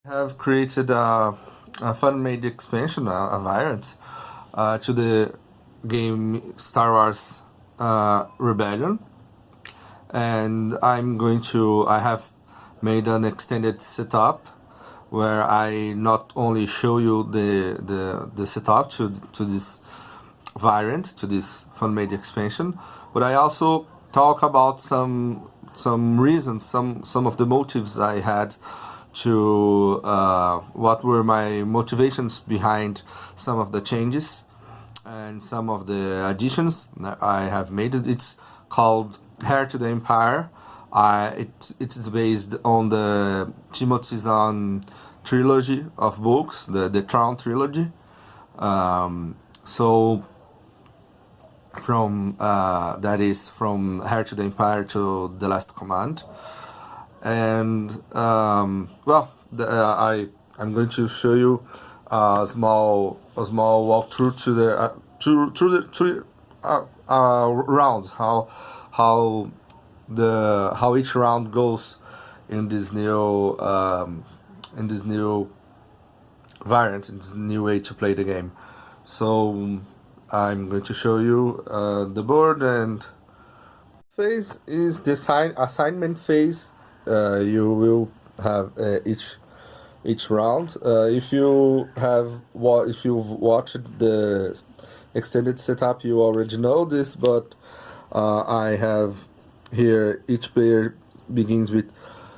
Have created a fan-made expansion, a variant, to the game Star Wars Rebellion, and I have made an extended setup where I not only show you the setup to this variant, to this fan-made expansion, but I also talk about some reasons, some of the motives I had to what were my motivations behind some of the changes and some of the additions that I have made. It's called Heir to the Empire. It is based on the Timothy Zahn trilogy of books, the Thrawn trilogy. So from that is from Heir to the Empire to The Last Command, and I'm going to show you a small walkthrough to the to round, how each round goes in this new variant, in this new way to play the game. So I'm going to show you the board, and phase is the assignment phase. You will have each round. If you've watched the extended setup, you already know this, but I have here each player begins with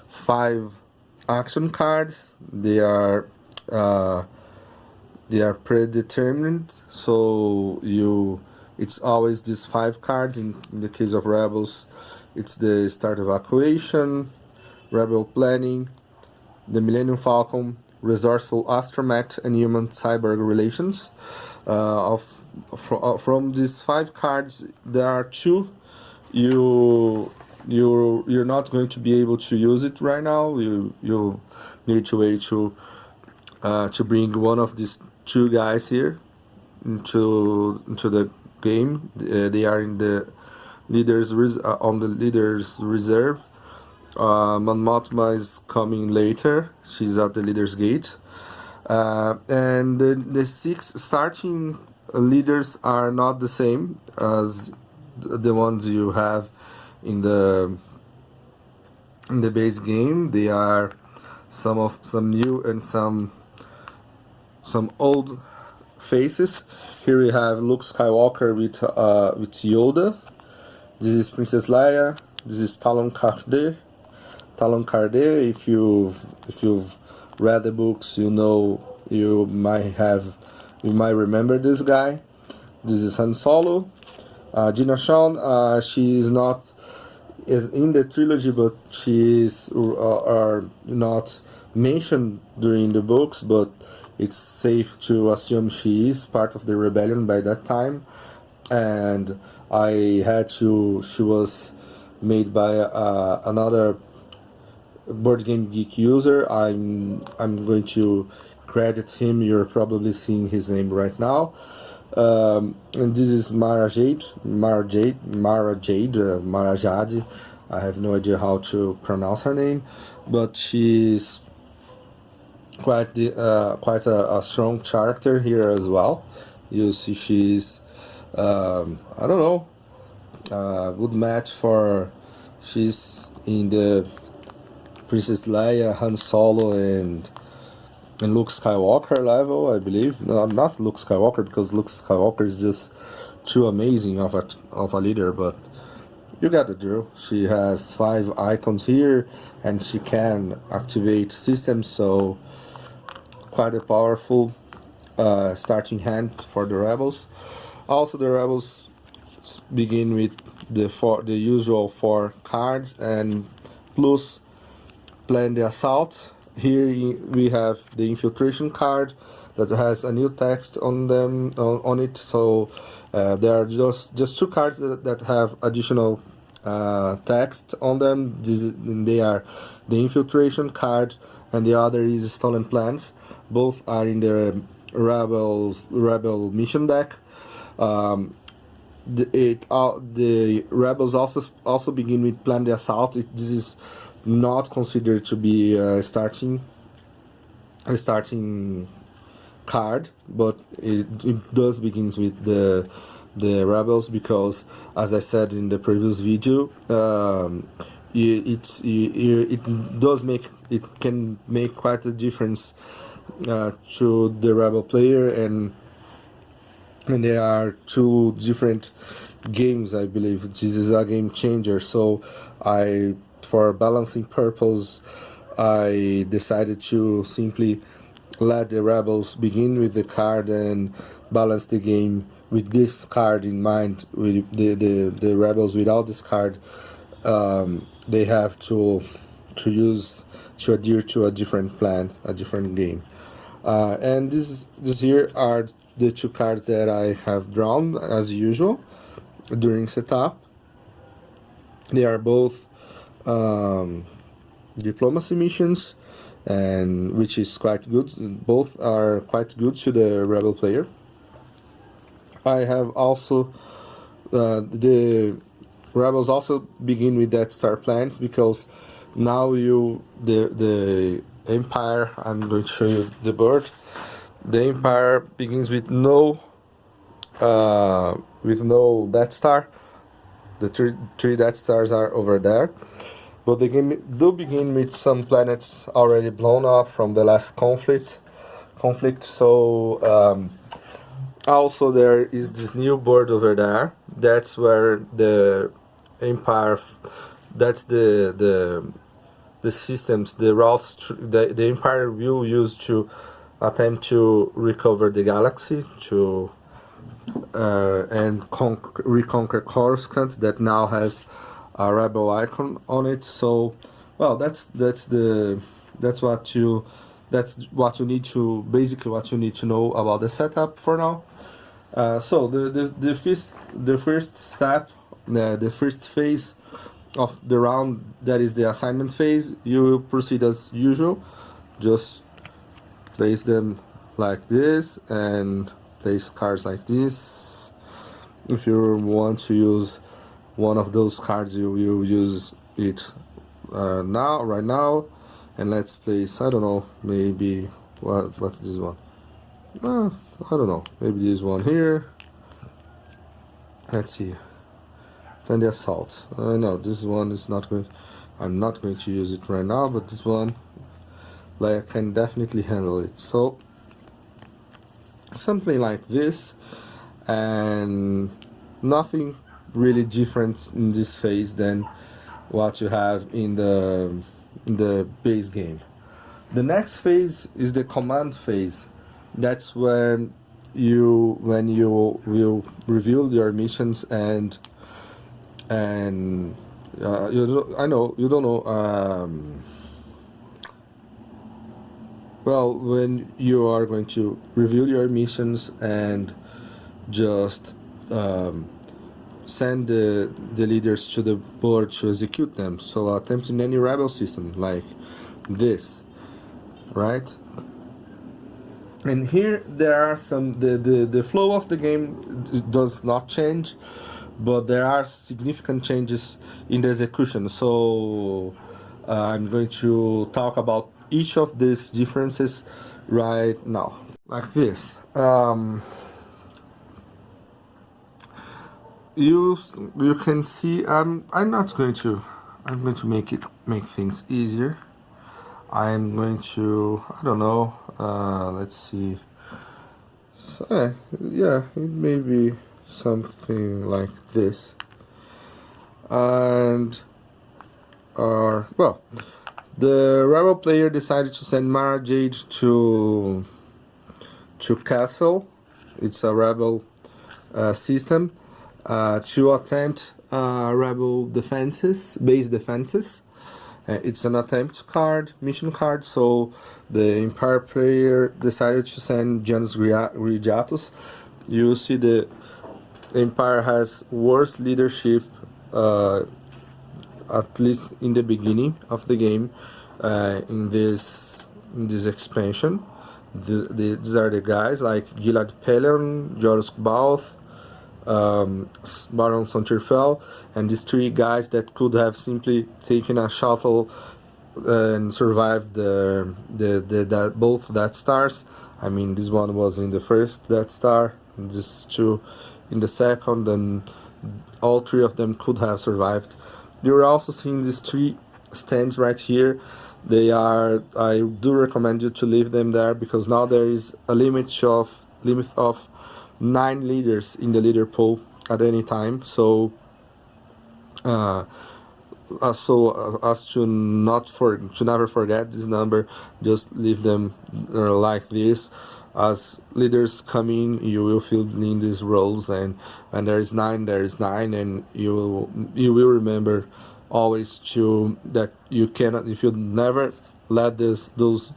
5 action cards. They are predetermined, so it's always these 5 cards. In the case of rebels, it's the Start Evacuation, Rebel Planning, the Millennium Falcon, Resourceful Astromech, and Human Cyborg Relations. From these 5 cards, there are 2 you're not going to be able to use it right now. You need to wait to bring one of these 2 guys here into the game. They are in the on the leader's reserve. Mon Mothma is coming later. She's at the leader's gate, and the 6 starting leaders are not the same as the ones you have in the base game. They are some new and some old faces. Here we have Luke Skywalker with Yoda. This is Princess Leia. This is Talon Karrde. If you've read the books, you might remember this guy. This is Han Solo. Gina Shawn, she is not in the trilogy, but she is not mentioned during the books, but it's safe to assume she is part of the rebellion by that time. And she was made by another Board Game Geek user. I'm going to credit him. You're probably seeing his name right now. And this is Mara Jade. I have no idea how to pronounce her name, but she's quite a strong character here as well. You see, she's I don't know, good match for. She's in the Princess Leia, Han Solo, and Luke Skywalker level, I believe. No, not Luke Skywalker, because Luke Skywalker is just too amazing of a leader, but you get the drill. She has 5 icons here, and she can activate systems, so quite a powerful starting hand for the rebels. Also, the rebels begin with the usual 4 cards, and plus plan the assault. Here we have the infiltration card that has a new text on it. So there are just 2 cards that have additional text on them. They are the infiltration card, and the other is Stolen Plans. Both are in the rebel mission deck. The rebels also begin with Plan the Assault. This is not considered to be starting starting card, but it does begins with the rebels, because, as I said in the previous video, it does make, it can make quite a difference to the rebel player, and there are two different games. I believe this is a game changer, so for balancing purpose, I decided to simply let the rebels begin with the card and balance the game with this card in mind. With the rebels without this card, they have to adhere to a different plan, a different game. And this here are the two cards that I have drawn as usual during setup. They are both diplomacy missions, and which is quite good. Both are quite good to the rebel player. I have also the rebels also begin with that star plans, because now the Empire, I'm going to show you the board. The Empire begins with no Death Star. The three Death Stars are over there, but the game do begin with some planets already blown up from the last conflict. So also there is this new board over there. That's where the Empire, that's the systems, the routes the Empire will use to attempt to recover the galaxy, to and reconquer Coruscant, that now has a rebel icon on it. So, well, that's what you need to, basically what you need to know about the setup for now. So the first step, the first phase of the round, that is the assignment phase. You will proceed as usual. Just place them like this and place cards like this. If you want to use one of those cards, you will use it right now. And let's place, I don't know, maybe what's this one? I don't know, maybe this one here. Let's see. Then the assault. No, this one is not going. I'm not going to use it right now, but this one, like, I can definitely handle it. So something like this, and nothing really different in this phase than what you have in the base game. The next phase is the command phase. That's when you will reveal your missions and I know you don't know. Well, when you are going to reveal your missions and just send the leaders to the board to execute them. So attempting any rebel system like this, right? And here there are some, the flow of the game does not change, but there are significant changes in the execution. So I'm going to talk about each of these differences right now, like this. You can see I'm going to make things easier. I'm going to, I don't know, let's see. So, yeah, it may be something like this. And well, the rebel player decided to send Mara Jade to Castle. It's a rebel system to attempt rebel base defenses. It's an attempt card, mission card, so the Empire player decided to send Janus Grijatus. You see the Empire has worse leadership, at least in the beginning of the game, in this expansion. These are the guys like Gilad Pelion, Jorus Balth, Baron Sontirfel, and these three guys that could have simply taken a shuttle and survived the both Death Stars. I mean, this one was in the first Death Star, this two in the second, and all three of them could have survived. You're also seeing these three stands right here. They are, I do recommend you to leave them there, because now there is a limit of 9 leaders in the leader pool at any time. So as to never forget this number, just leave them like this. As leaders come in, you will fill in these roles, and when there is 9, there is 9, and you will remember always that you cannot, if you never let those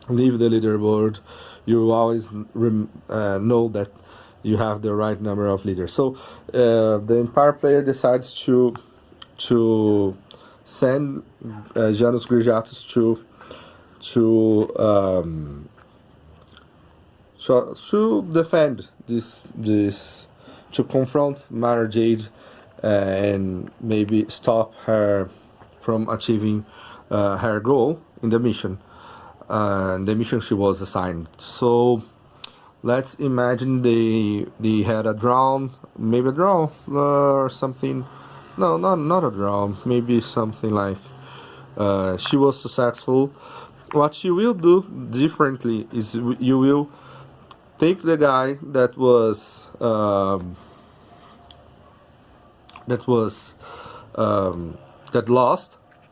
leave the leaderboard, you will always know that you have the right number of leaders. So the Empire player decides to send Janus Grijatus to defend this to confront Mara Jade and maybe stop her from achieving her goal in the mission, she was assigned. So let's imagine they had a draw, maybe a draw or something. No, not a draw. Maybe something like she was successful. What she will do differently is you will take the guy that lost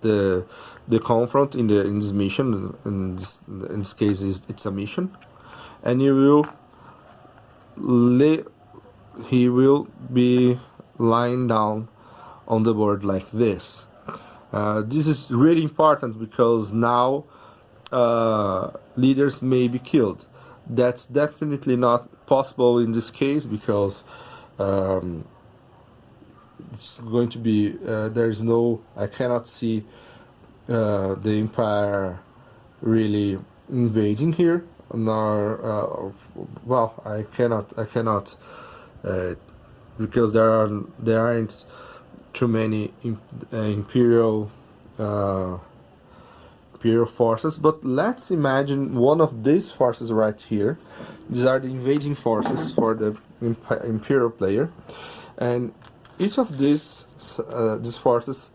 the confront in this mission. In this case, it's a mission, and he will be lying down on the board like this. This is really important because now leaders may be killed. That's definitely not possible in this case because it's going to be there's no, I cannot see the Empire really invading here, nor well, I cannot because there aren't too many Imperial forces. But let's imagine one of these forces right here. These are the invading forces for the Imperial player, and each of these forces,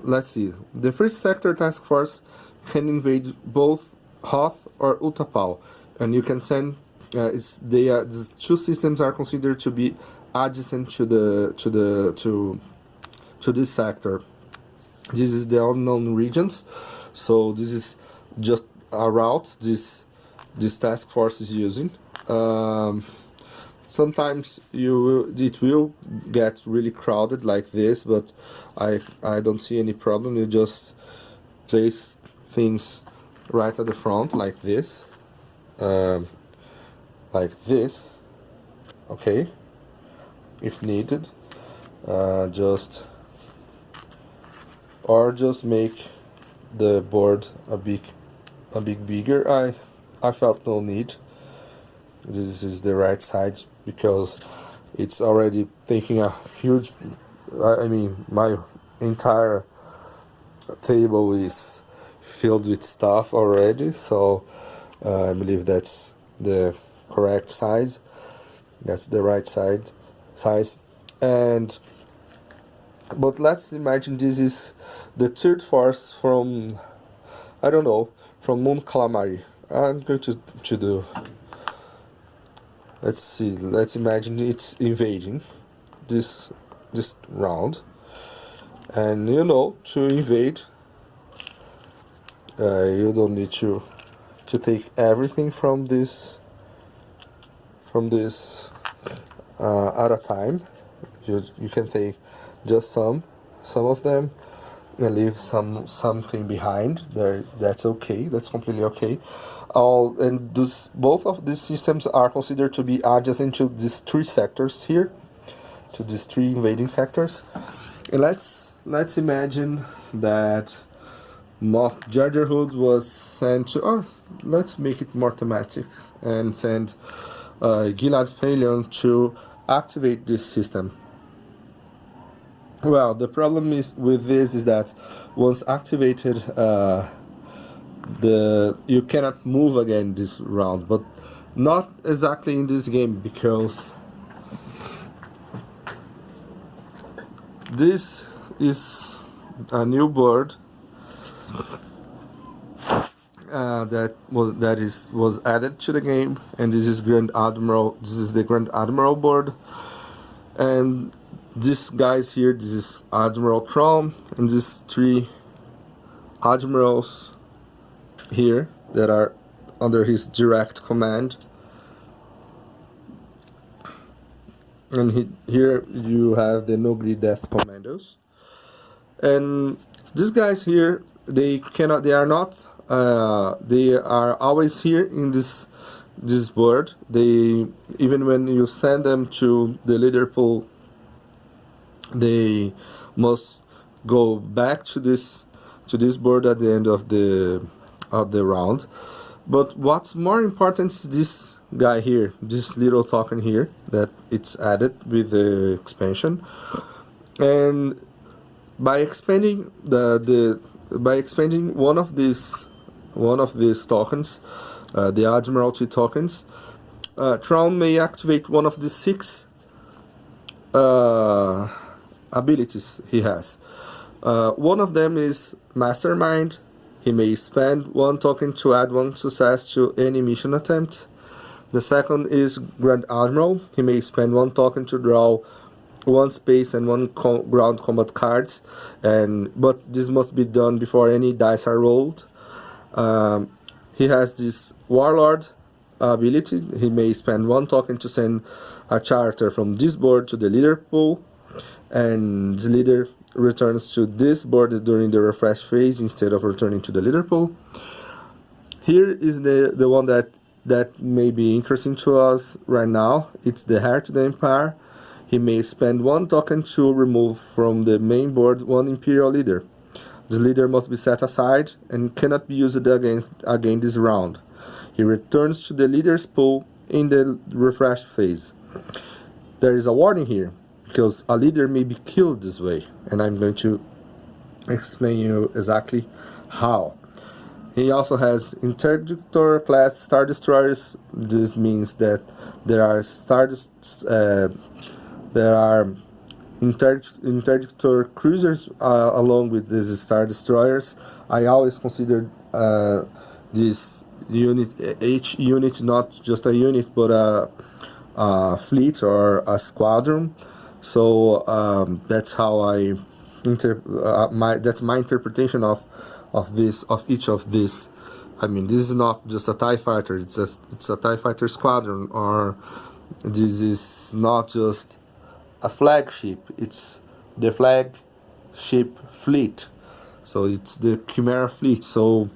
let's see, the first sector task force can invade both Hoth or Utapau, and you can send these two systems are considered to be adjacent to this sector. This is the unknown regions, so this is just a route this task force is using. Sometimes it will get really crowded like this, but I don't see any problem. You just place things right at the front like this, okay, if needed. Just make the board a bit bigger. I felt no need. This is the right side because it's already taking a huge, I mean, my entire table is filled with stuff already, so I believe that's the correct size. That's the right size. But let's imagine this is the third force from, I don't know, from Moon Calamari. I'm going to do, let's see, let's imagine it's invading this round, and to invade you don't need to take everything from this at a time. You can take just some of them and leave something behind there. That's okay, that's completely okay. Both of these systems are considered to be adjacent to these three sectors here, to these three invading sectors. And let's imagine that Moff Judgerhood was sent to, or let's make it more thematic and send Gilad Pelion to activate this system. Well, the problem is with this is that once activated, you cannot move again this round, but not exactly in this game, because this is a new board that was added to the game, and this is Grand Admiral. This is the Grand Admiral board, and this guys here. This is Admiral Thrawn, and these three admirals here that are under his direct command. And here you have the Nogri Death Commandos, and these guys here, they are always here in this board. They, even when you send them to the leader pool, they must go back to this board at the end of the round. But what's more important is this guy here, this little token here that it's added with the expansion. And by expanding one of these tokens, the Admiralty tokens, Thrawn may activate one of the 6 abilities he has. One of them is Mastermind. He may spend 1 token to add 1 success to any mission attempt. The second is Grand Admiral. He may spend 1 token to draw 1 space and 1 ground combat cards, but this must be done before any dice are rolled. He has this Warlord ability. He may spend 1 token to send a character from this board to the leader pool, and the leader returns to this board during the refresh phase instead of returning to the leader pool. Here is the one that may be interesting to us right now. It's the Heir to the Empire. He may spend 1 token to remove from the main board 1 Imperial leader. This leader must be set aside and cannot be used again this round. He returns to the leader's pool in the refresh phase. There is a warning here, because a leader may be killed this way, and I'm going to explain you exactly how. He also has Interdictor class Star Destroyers. This means that there are Interdictor cruisers along with these Star Destroyers. I always consider this each unit not just a unit, but a fleet or a squadron. So that's how that's my interpretation of each of these. I mean, this is not just a TIE fighter. It's a TIE fighter squadron, or this is not just a flagship. It's the flagship fleet. So it's the Chimera fleet. So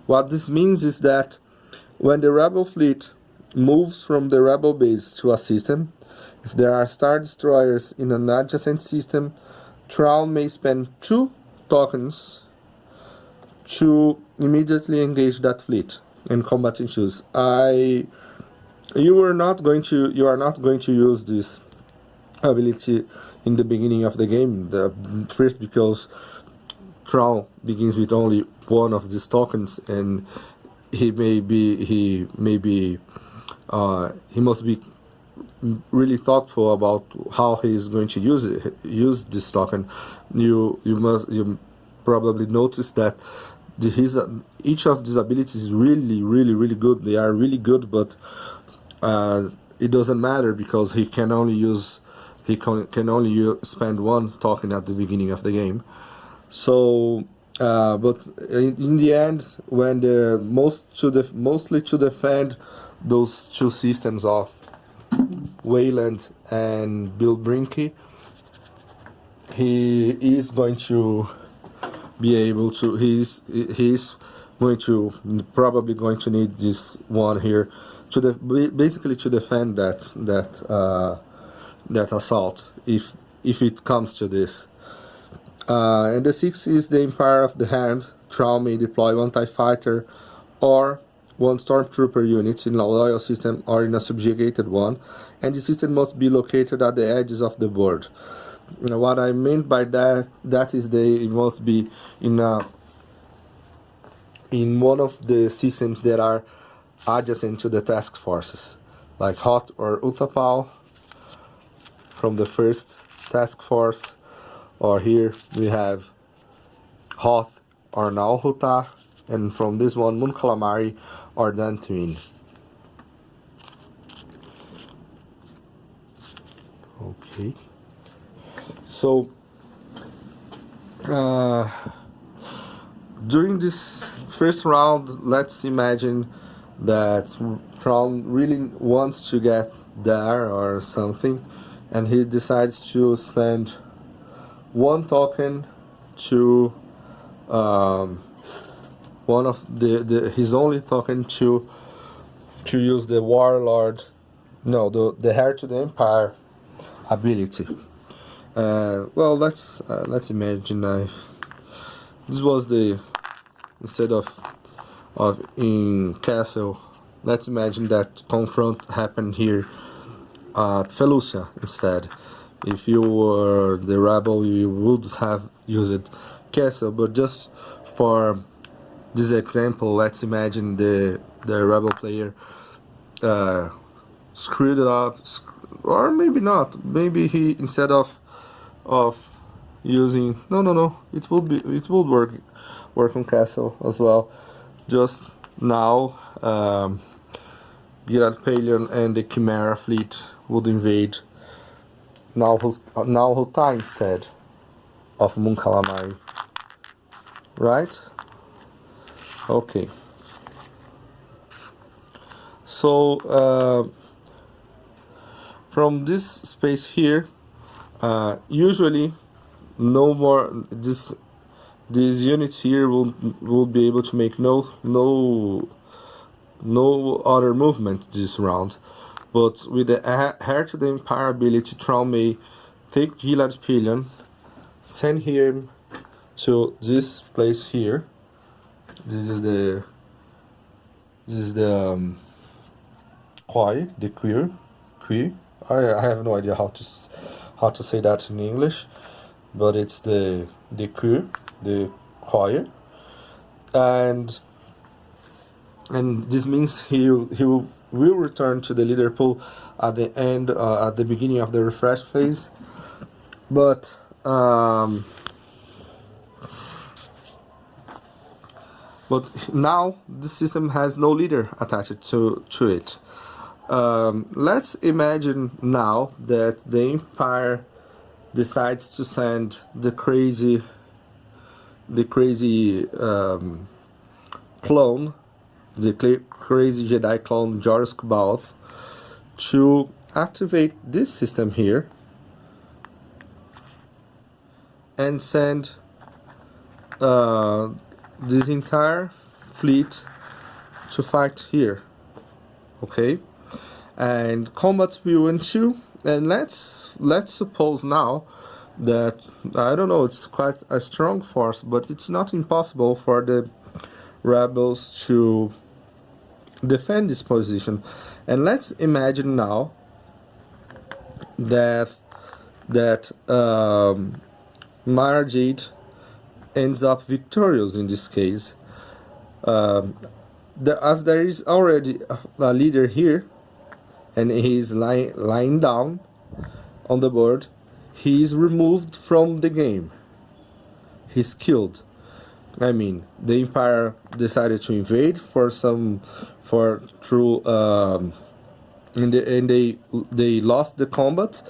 what this means is that when the Rebel fleet moves from the Rebel base to a system, if there are Star Destroyers in an adjacent system, Thrawn may spend 2 tokens to immediately engage that fleet and combat issues. You are not going to use this ability in the beginning of the game. First, because Thrawn begins with only 1 of these tokens, and he must be really thoughtful about how he is going to use this token. You probably notice that each of these abilities is really good. They are really good, but it doesn't matter, because he can only spend 1 token at the beginning of the game. So but in the end, when mostly to defend those 2 systems of Wayland and Bill Brinky, he is going to be able to. He's probably going to need this one here basically to defend that assault if it comes to this. And the 6th is the Empire of the Hand. Thrawn may deploy 1 TIE fighter or 1 stormtrooper unit in a loyal system or in a subjugated one, and the system must be located at the edges of the board. what I meant by that is they must be in one of the systems that are adjacent to the task forces, like Hot or Utapau from the first task force, or here we have Hoth or Nalhuta, and from this one Mun Calamari or Dantooine. Okay, so during this first round, let's imagine that Thrawn really wants to get there or something, and he decides to spend one token to one of his only token to use the Warlord, no, the Heir to the Empire ability. Well, let's imagine this was the, instead of in Castle, let's imagine that confront happened here at Felucia instead. If you were the rebel, you would have used Castle, but just for this example, let's imagine the rebel player screwed it up, or maybe not. Maybe he, instead of using, no, it would work on Castle as well. Just now, Grand Admiral and the Chimera fleet would invade Nalhuta instead of Mun Calamari, right? Okay. So from this space here, usually no more these units here will be able to make no other movement this round. But with the Heir to the Empire ability, Thrawn may take Gilad Pillion, send him to this place here. This is the Koi, the queer. I have no idea how to say that in English, but it's the queer, the Koi, and this means he will return to the leader pool at the end, at the beginning of the refresh phase, but now the system has no leader attached to it. Let's imagine now that the Empire decides to send the crazy clone, the crazy Jedi clone Jorsk Balth, to activate this system here and send this entire fleet to fight here. Okay, and combat will ensue, and let's suppose now that, I don't know, it's quite a strong force, but it's not impossible for the rebels to defend this position. And let's imagine now that Mara Jade ends up victorious in this case. As there is already a leader here, and he is lying down on the board, he is removed from the game. He's killed. I mean, the Empire decided to invade and they lost the combat.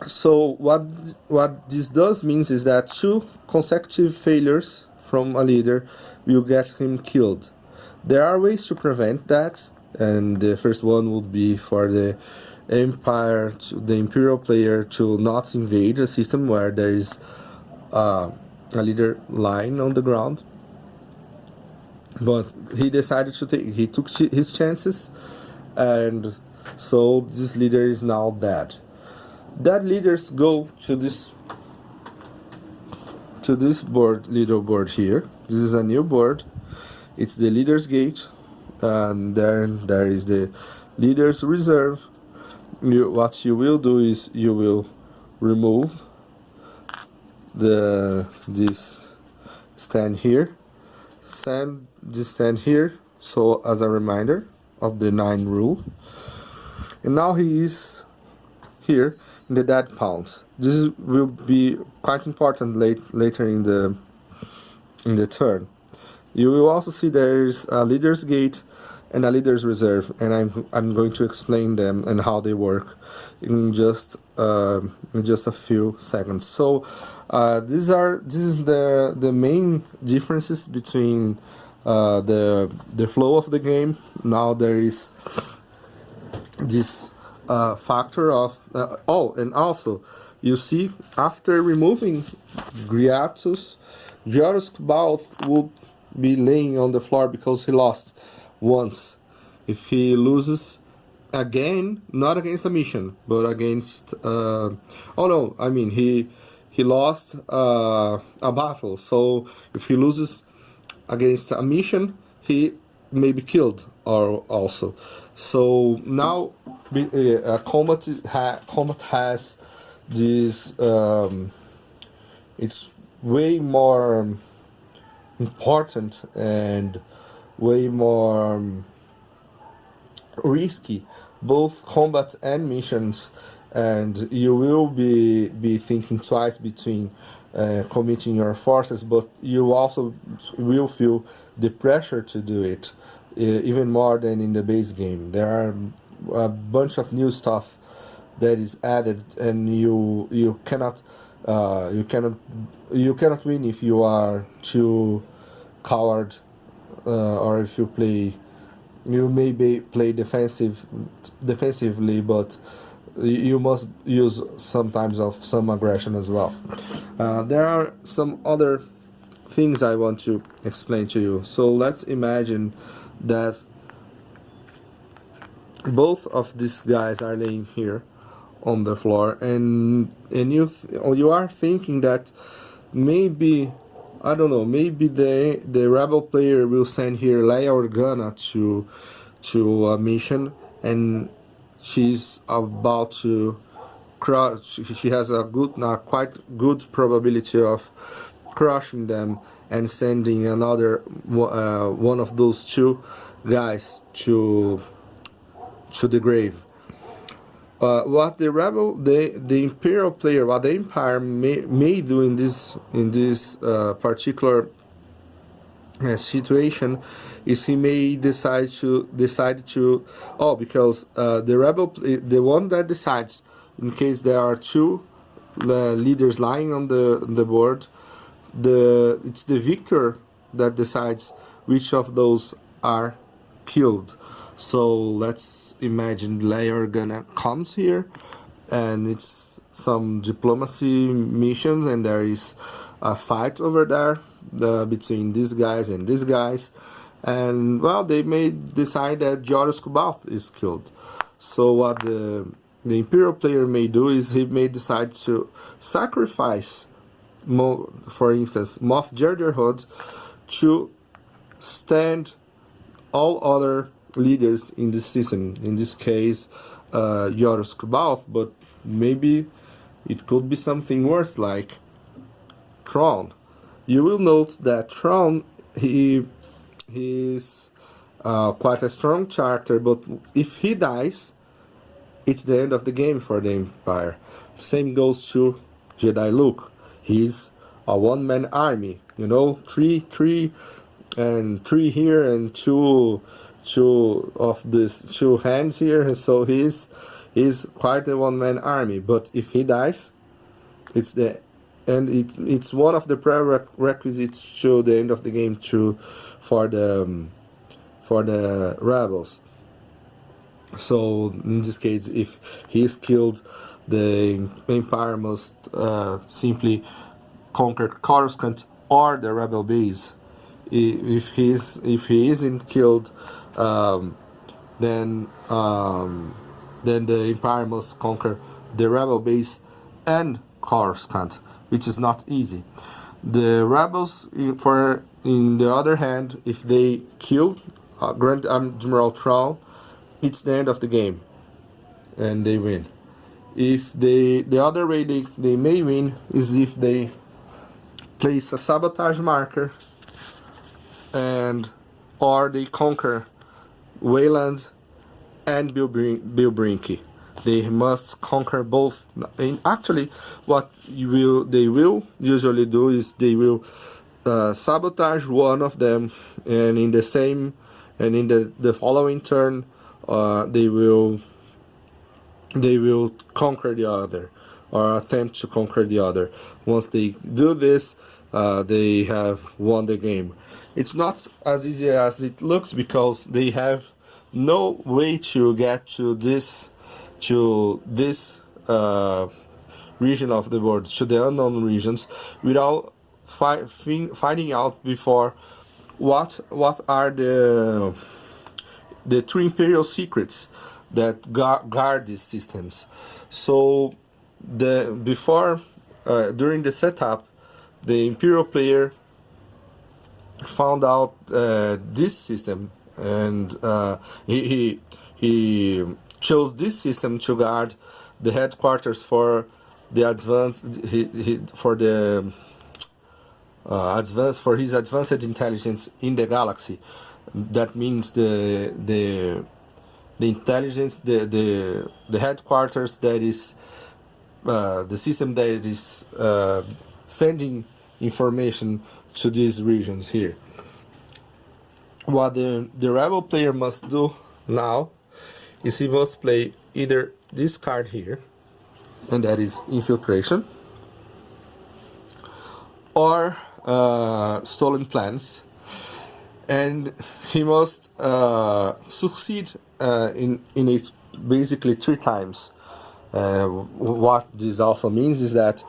So what this does means is that 2 consecutive failures from a leader will get him killed. There are ways to prevent that, and the first one would be for the Empire, the Imperial player, to not invade a system where there is a leader lying on the ground. But he decided to he took his chances, and so this leader is now dead. Dead leaders go to this little board here. This is a new board. It's the leader's gate, and then there is the leader's reserve. What you will do is you will remove this stand here, send this stand here, so as a reminder of the 9 rule. And now he is here in the dead pawns. This will be quite important later in the turn. You will also see there's a leader's gate and a leader's reserve, and I'm going to explain them and how they work in just a few seconds. So this is the main differences between the flow of the game. Now there is this factor of and also you see after removing Griatus, Jorus Kubalth would be laying on the floor because he lost once. If he loses again, not against a mission, but against he lost a battle. So if he loses against a mission, he may be killed also. So now combat has this. It's way more important and way more risky, both combat and missions, and you will be thinking twice between committing your forces, but you also will feel the pressure to do it even more than in the base game. There are a bunch of new stuff that is added, and you cannot win if you are too coward, or if you may play defensively, but you must use sometimes of some aggression as well. There are some other things I want to explain to you. So let's imagine that both of these guys are laying here on the floor, and you are thinking that maybe, I don't know, maybe the rebel player will send here Leia Organa to a mission, and she's about to crush. She has a quite good probability of crushing them and sending another one of those two guys to the grave. What the Imperial player, what the Empire may do in this particular situation is he may decide to because the one that decides, in case there are two leaders lying on the board, it's the victor that decides which of those are killed. So let's imagine Leia Organa comes here, and it's some diplomacy missions, and there is a fight over there between these guys and these guys, and well, they may decide that Jorus Kubalth is killed. So what the Imperial player may do is he may decide to sacrifice, for instance, Moff Jerjerhod, to stand all other leaders in this season. In this case, Jorus Kubalth, but maybe it could be something worse, like Thrawn. You will note that Thrawn, he is quite a strong character, but if he dies, it's the end of the game for the Empire. Same goes to Jedi Luke. He's a one-man army, three here and two of these two hands here, so he's quite a one-man army. But if he dies, it's one of the prerequisites to the end of the game for the rebels. So in this case, if he is killed, the Empire must simply conquer Coruscant or the rebel base. If he isn't killed, then the Empire must conquer the rebel base and Coruscant, which is not easy. The rebels, in the other hand, if they kill Grand Admiral Thrawn, it's the end of the game, and they win. If the other way they may win is if they place a sabotage marker and or they conquer Wayland and Bill Brinky. They must conquer both. And actually, what they will usually do is they will sabotage one of them, and in the following turn, they will conquer the other or attempt to conquer the other. Once they do this, they have won the game. It's not as easy as it looks because they have no way to get to this region of the board, to the unknown regions, without finding out before what are the three Imperial secrets that guard these systems. So during the setup, the Imperial player found out this system, and he chose this system to guard the headquarters for the for his advanced intelligence in the galaxy. That means the intelligence, the headquarters that is the system that is sending information to these regions here. What the rebel player must do now is he must play either this card here, and that is infiltration, or stolen plans, and he must succeed in it basically 3 times. What this also means is that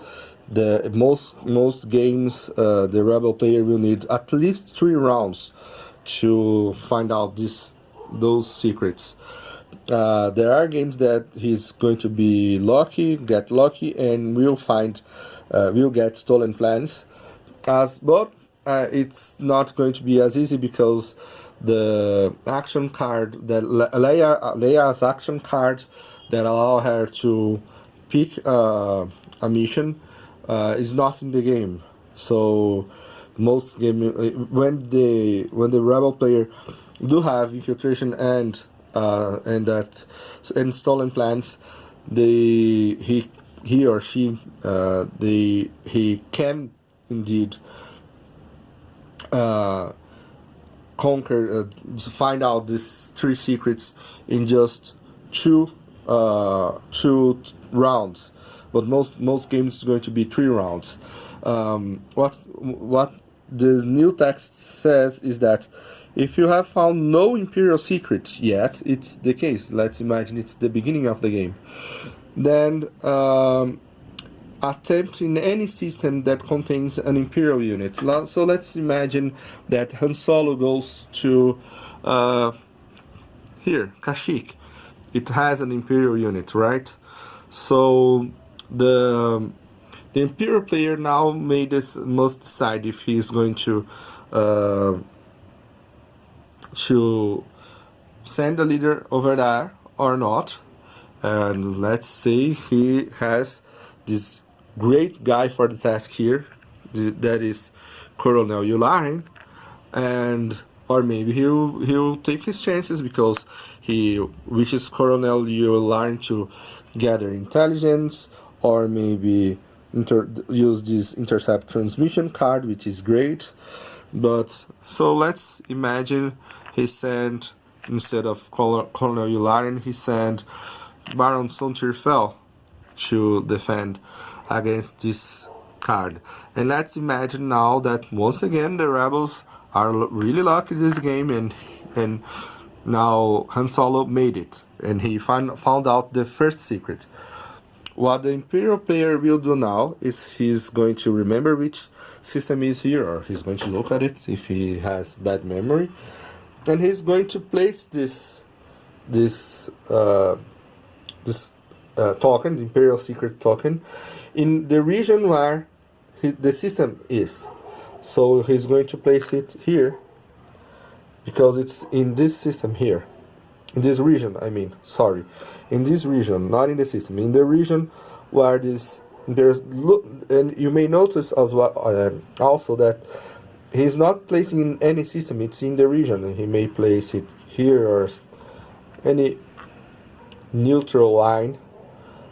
the most games the rebel player will need at least 3 rounds to find out those secrets. There are games that he's going to be get lucky, and will get stolen plans. But it's not going to be as easy because the action card, that Leia's action card that allow her to pick a mission, is not in the game. So most game when the rebel player do have infiltration and stolen plans, he or she he can indeed conquer, find out these 3 secrets in just 2 rounds. But most games is going to be 3 rounds. What the new text says is that if you have found no Imperial secret yet, it's the case. Let's imagine it's the beginning of the game. Then attempt in any system that contains an Imperial unit. So let's imagine that Han Solo goes to here, Kashyyyk. It has an Imperial unit, right? So the Imperial player now must decide if he's going to send a leader over there or not. And let's say he has this great guy for the task here, that is Colonel Yularen, and or maybe he'll take his chances because he wishes Colonel Yularen to gather intelligence, or maybe use this intercept transmission card, which is great. But so let's imagine he sent, instead of Colonel Yularen, he sent Baron Sontirfel to defend against this card. And let's imagine now that once again the rebels are really lucky this game, and now Han Solo made it, and he found out the first secret. What the Imperial player will do now is he's going to remember which system is here, or he's going to look at it if he has bad memory, and he's going to place this token, the Imperial secret token, in the region where the system is. So he's going to place it here because it's in this system here. in this region, I mean, sorry, in this region, not in the system, in the region where this there's and you may notice as well also that he's not placing in any system, it's in the region. He may place it here or any neutral line,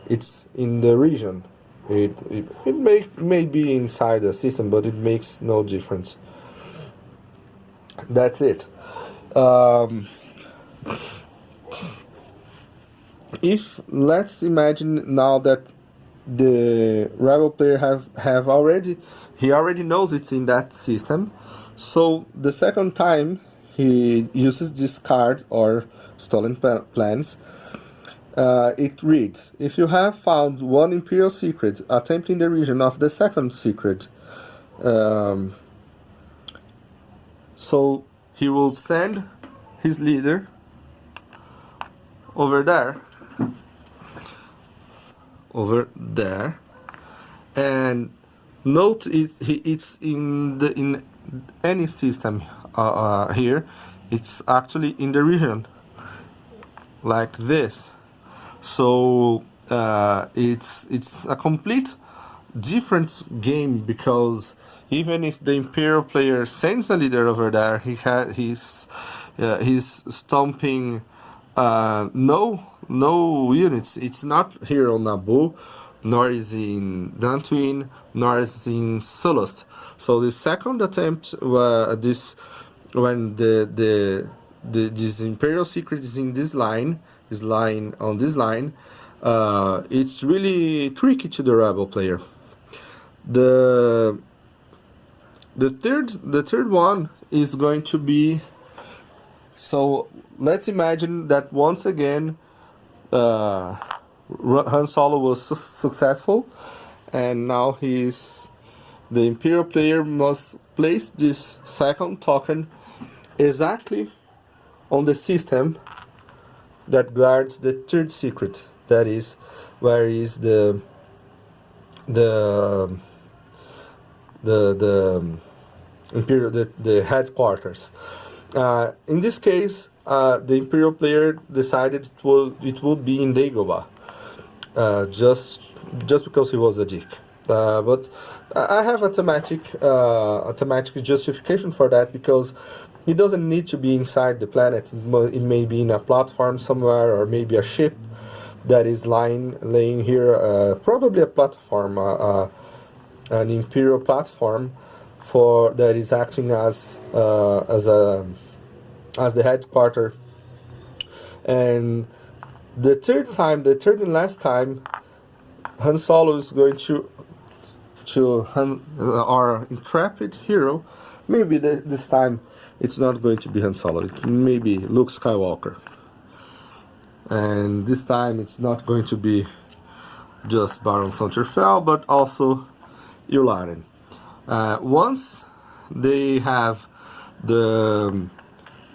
it's in the region. It may be inside the system, but it makes no difference. That's it. If let's imagine now that the rebel player have already knows it's in that system, so the second time he uses this card or stolen plans, it reads, if you have found one Imperial secret attempting the region of the second secret, so he will send his leader over there, and note it's in any system here. It's actually in the region like this. So it's a complete different game, because even if the Imperial player sends a leader over there, he's stomping no units. It's not here on Naboo, nor is in Dantooine, nor is in Sullust. So the second attempt, when this Imperial secret is in this line, it's really tricky to the rebel player. The third one is going to be, so let's imagine that once again Han Solo was successful, and now the Imperial player must place this second token exactly on the system that guards the third secret. That is, where is the Imperial, the headquarters. In this case, the Imperial player decided it would be in Dagobah, just because he was a dick. But I have a thematic justification for that, because it doesn't need to be inside the planet. It may be in a platform somewhere, or maybe a ship that is laying here, probably a platform, an Imperial platform that is acting as the headquarters. And the third and last time, Han Solo is going to our intrepid hero. Maybe this time it's not going to be Han Solo. It may be Luke Skywalker. And this time it's not going to be just Baron Sonterfell, but also Yularen. Once they have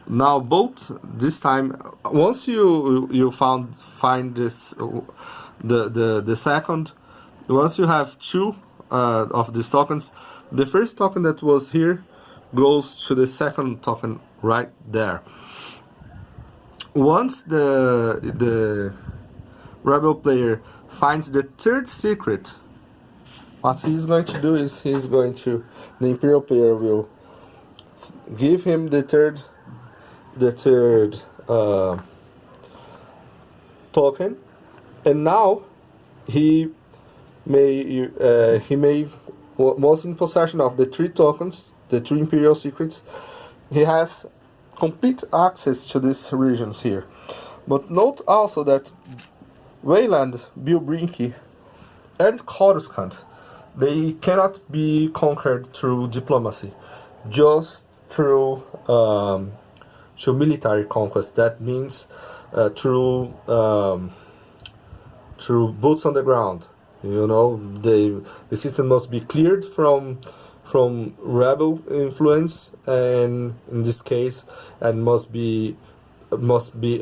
now both this time, once you find this the second, once you have two of these tokens, the first token that was here goes to the second token right there. Once the rebel player finds the third secret, what he's going to do is the Imperial player will give him the third token, and now he may once in possession of the three tokens, the three Imperial secrets, he has complete access to these regions here. But note also that Wayland, Bilbrinki, and Coruscant, they cannot be conquered through diplomacy, just through military conquest. That means through boots on the ground. You know, the system must be cleared from rebel influence, and in this case, and must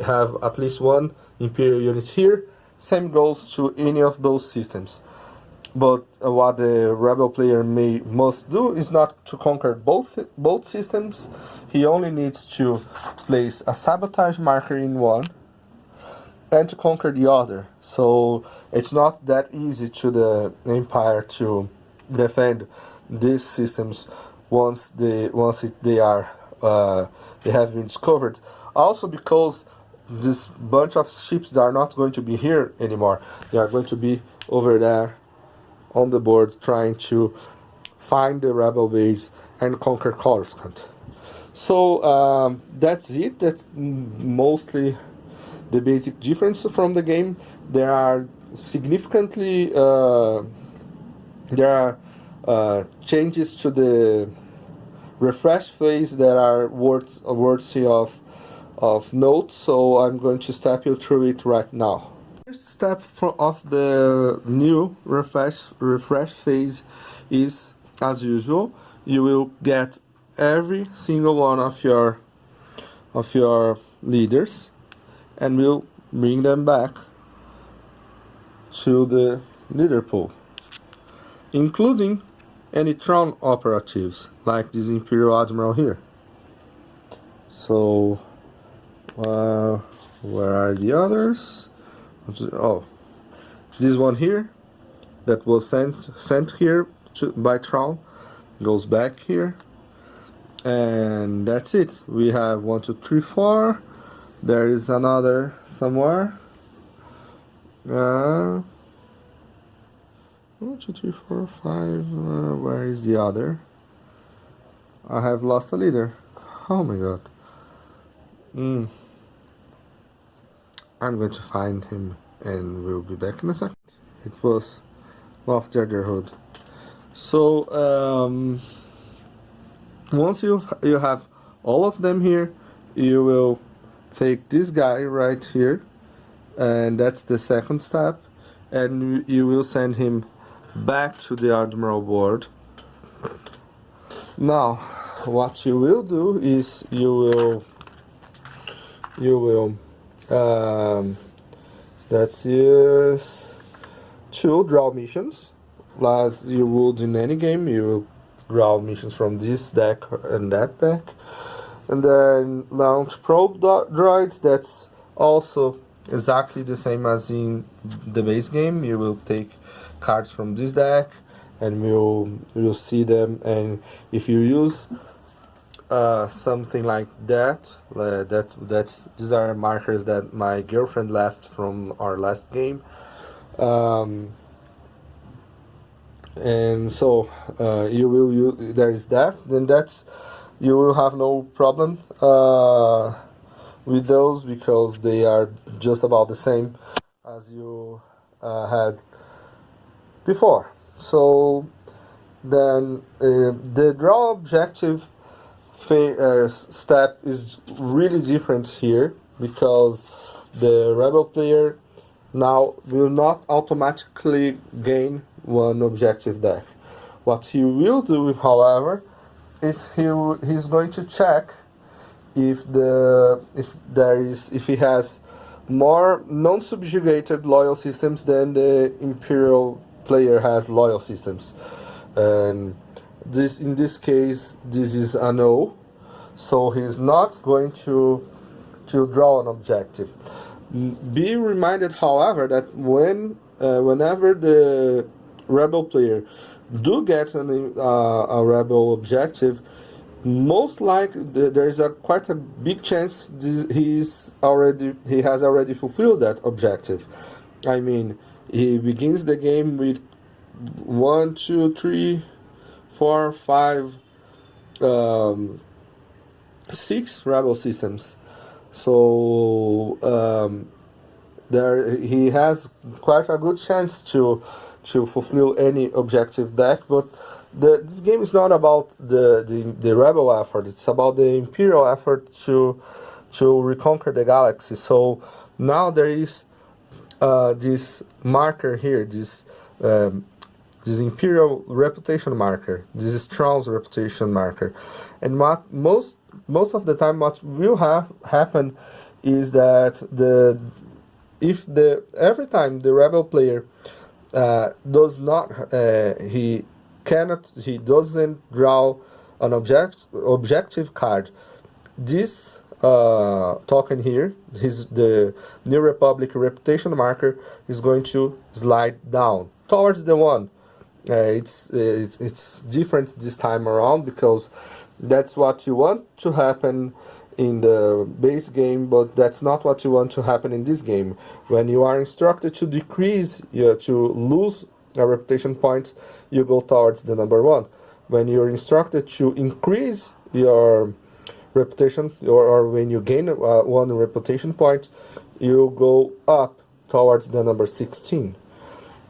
have at least one Imperial unit here. Same goes to any of those systems. But what the rebel player must do is not to conquer both systems. He only needs to place a sabotage marker in one and to conquer the other. So it's not that easy to the Empire to defend these systems once they have been discovered. Also because this bunch of ships are not going to be here anymore. They are going to be over there on the board trying to find the rebel base and conquer Coruscant. So that's it. That's mostly the basic difference from the game. There are significantly changes to the refresh phase that are worthy of note. So I'm going to step you through it right now. First step of the new refresh phase is, as usual, you will get every single one of your leaders and will bring them back to the leader pool, including any Thrawn operatives like this Imperial Admiral here. So where are the others? Oh, this one here that was sent here by Thrawn goes back here, and that's it. We have 1, 2, 3, 4. There is another somewhere. 1, 2, 3, 4, 5. Where is the other? I have lost a leader. Oh my god. I'm going to find him and we'll be back in a second. It was Moff Jarjarhood. So once you have all of them here, you will take this guy right here, and that's the second step, and you will send him back to the Admiral board. Now, what you will do is that's use 2 draw missions, as you would in any game. You will draw missions from this deck and that deck, and then launch probe droids. That's also exactly the same as in the base game. You will take cards from this deck and you'll see them, and if you use something like that, these are markers that my girlfriend left from our last game, and so you will use, there is that, then you will have no problem with those, because they are just about the same as you had before. So then the draw objective step is really different here, because the rebel player now will not automatically gain 1 objective deck. What he will do, however, is he's going to check if he has more non-subjugated loyal systems than the Imperial player has loyal systems, and in this case this is a no, so he's not going to draw an objective. Be reminded, however, that whenever the rebel player do get a rebel objective, most likely there is quite a big chance he has already fulfilled that objective. I mean, he begins the game with 1, 2, 3, 4, 5, 6 rebel systems. So there he has quite a good chance to fulfill any objective deck. But this game is not about the rebel effort. It's about the Imperial effort to reconquer the galaxy. So now there is this marker here, this Imperial reputation marker. This is Thrawn's reputation marker, and most of the time what will happen is that every time the rebel player he doesn't draw an objective card. This token here, the New Republic reputation marker, is going to slide down towards the one. It's different this time around because that's what you want to happen in the base game, but that's not what you want to happen in this game. When you are instructed to decrease, to lose a reputation point, you go towards the number one. When you're instructed to increase your reputation, or when you gain one reputation point, you go up towards the number 16.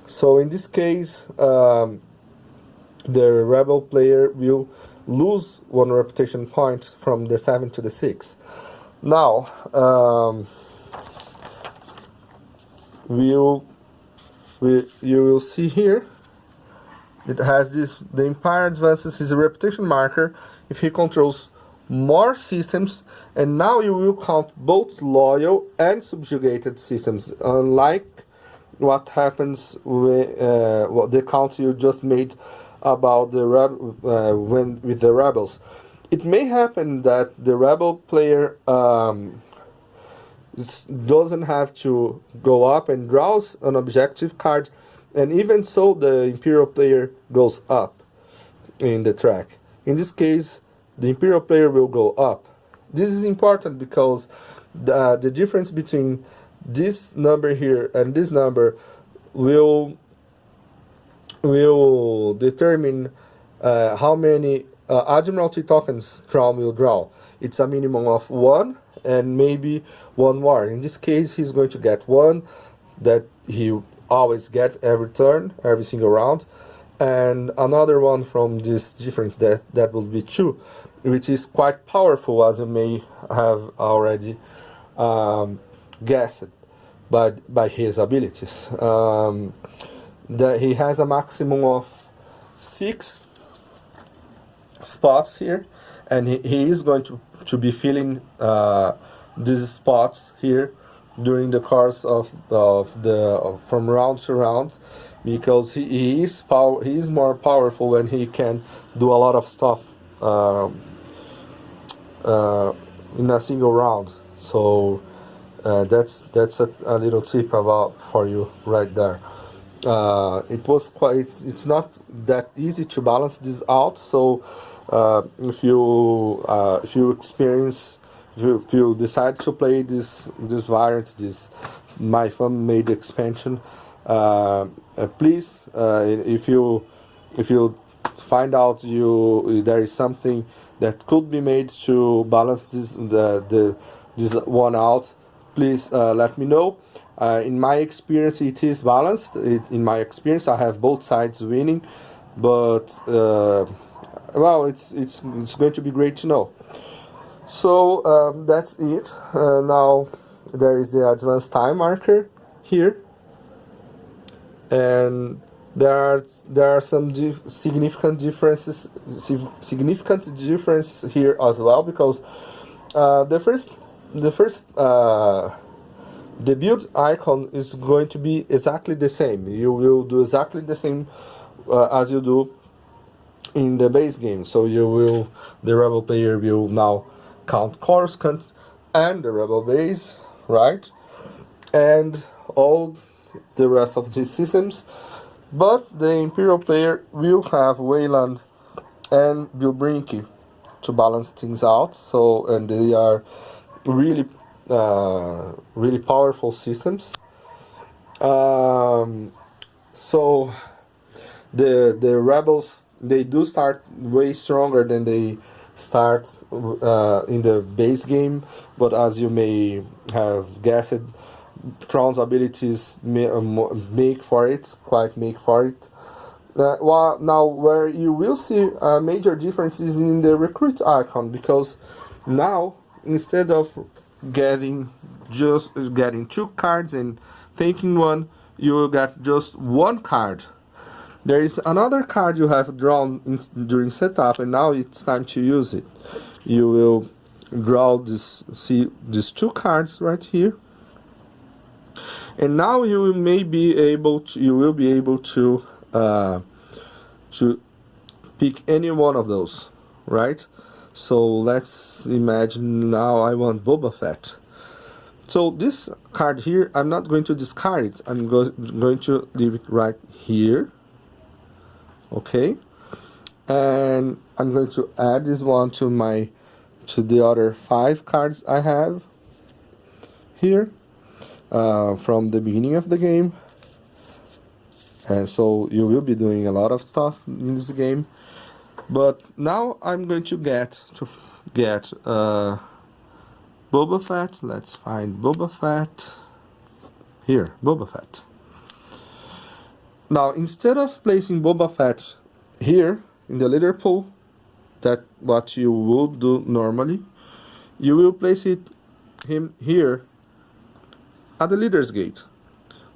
So in this case, the rebel player will lose one reputation point from the 7 to the 6. Now, you will see here, it has this, the Empire advances his reputation marker if he controls more systems, and now you will count both loyal and subjugated systems, unlike what happens with the count you just made about the with the rebels. It may happen that the rebel player doesn't have to go up and draws an objective card, and even so the Imperial player goes up in the track. In this case, the Imperial player will go up. This is important because the difference between this number here and this number will determine how many Admiralty tokens Thrawn will draw. It's a minimum of 1 and maybe 1 more. In this case, he's going to get 1 that he always get every turn, every single round, and another one from this difference that will be 2, which is quite powerful, as you may have already guessed by his abilities. That he has a maximum of 6 spots here, and he is going to be filling these spots here during the course of from round to round, because he is more powerful when he can do a lot of stuff in a single round. So that's a little tip for you right there. It's not that easy to balance this out. So if you decide to play this variant, this my Fanmade expansion, please, if you find out there is something that could be made to balance this one out, please let me know. In my experience, it is balanced. In my experience, I have both sides winning, but well, it's going to be great to know. So that's it. Now there is the advanced time marker here, and there are some significant differences here as well, because the build icon is going to be exactly the same. You will do exactly the same as you do in the base game. So the rebel player will now count Coruscant and the rebel base, right? And all the rest of these systems. But the Imperial player will have Wayland and Bilbrinki to balance things out. So, and they are really powerful systems. So the rebels, they do start way stronger than they start in the base game, but as you may have guessed, Thrawn's abilities make for it. Now, where you will see a major difference is in the recruit icon, because now instead of getting 2 cards and taking one, you will get just 1 card. There is another card you have drawn during setup, and now it's time to use it. You will draw these 2 cards right here, And now you may be able to, you will be able to pick any one of those, right? So let's imagine now I want Boba Fett. So this card here, I'm not going to discard it. I'm going to leave it right here. Okay, and I'm going to add this one to the other 5 cards I have here from the beginning of the game. And so you will be doing a lot of stuff in this game. But now I'm going to get Boba Fett. Let's find Boba Fett. Here, Boba Fett. Now, instead of placing Boba Fett here in the leader pool, that what you would do normally, you will place him here at the leader's gate.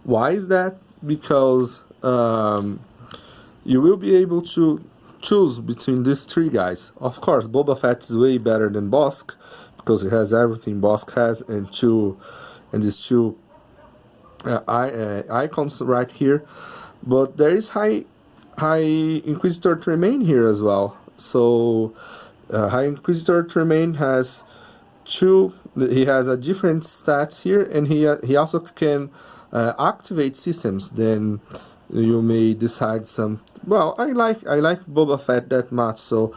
Why is that? Because you will be able to choose between these 3 guys. Of course, Boba Fett is way better than Bossk because he has everything Bossk has, and these 2 icons right here. But there is High Inquisitor Tremaine here as well. So High Inquisitor Tremaine has 2. He has a different stats here, and he also can activate systems. Then you may decide some. Well, I like Boba Fett that much. So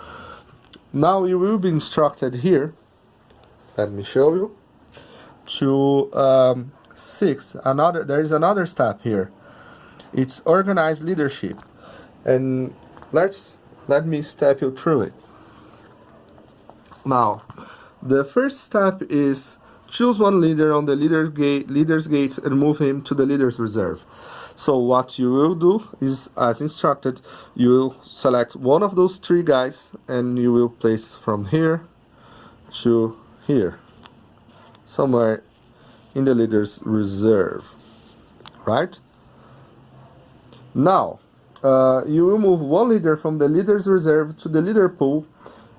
now you will be instructed here. Let me show you. To 6. There is another step here. It's organized leadership, and let me step you through it. Now, the first step is choose one leader on the leader's gate and move him to the leader's reserve. So what you will do is, as instructed, you will select one of those 3 guys and you will place from here to here, somewhere in the leader's reserve, right? Now, you will move one leader from the leader's reserve to the leader pool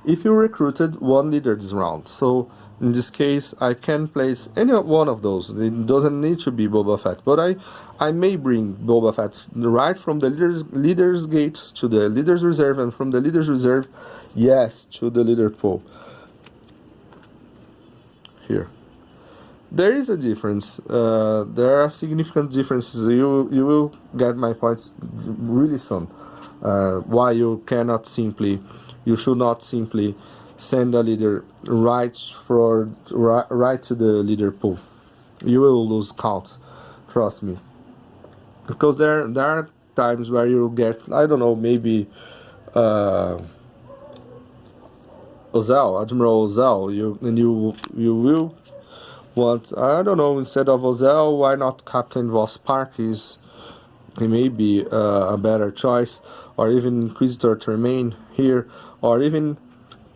if you recruited one leader this round. So in this case, I can place any one of those. It doesn't need to be Boba Fett, but I may bring Boba Fett right from the leader's gate to the leader's reserve, and from the leader's reserve, yes, to the leader pool. Here. There is a difference. There are significant differences. You will get my points really soon. Why you should not simply send a leader right to the leader pool. You will lose count, trust me. Because there are times where you get, I don't know, maybe Admiral Ozell. You will want, I don't know, instead of Ozell, why not Captain Voss Park? He may be a better choice, or even Inquisitor Tremaine here, or even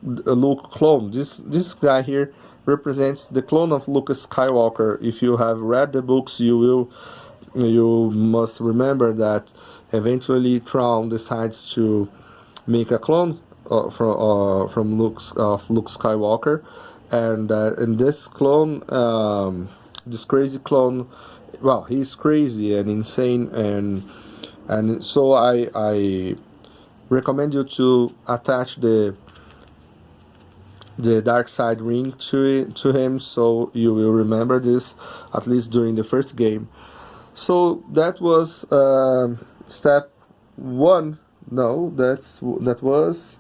Luke clone. This guy here represents the clone of Luke Skywalker. If you have read the books, you must remember that eventually Thrawn decides to make a clone from Luke Skywalker, and this clone, this crazy clone, well, he's crazy and insane, and so I recommend you to attach the dark side ring to him, so you will remember this at least during the first game. So that was step 1. No, that was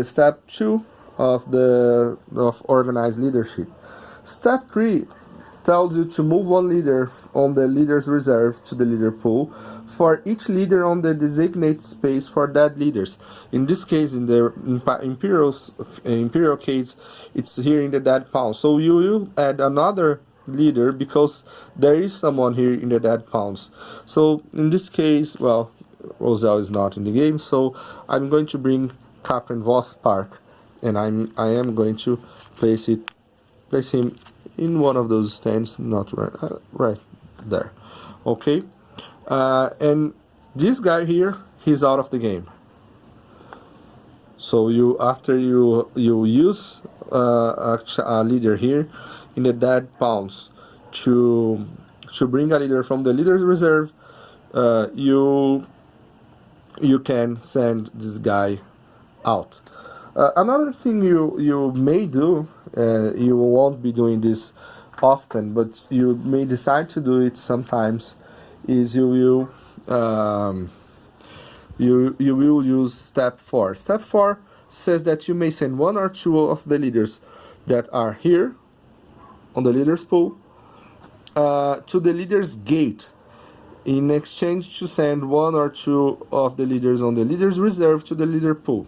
step 2 of organized leadership. Step 3 tells you to move one leader on the leader's reserve to the leader pool for each leader on the designated space for dead leaders. In this case, in the Imperial case, it's here in the dead pound. So you will add another leader because there is someone here in the dead pounds. So in this case, well, Ozell is not in the game, so I'm going to bring Captain Voss Park, and I am going to place him in one of those stands, not right there. Okay, and this guy here, he's out of the game. So after you use a leader here in the dead pounds to to bring a leader from the leader's reserve, you can send this guy out. Another thing you may do, you won't be doing this often, but you may decide to do it sometimes, is you will use step 4. Step 4 says that you may send 1 or 2 of the leaders that are here on the leaders pool to the leaders gate, in exchange to send 1 or 2 of the leaders on the leaders reserve to the leader pool.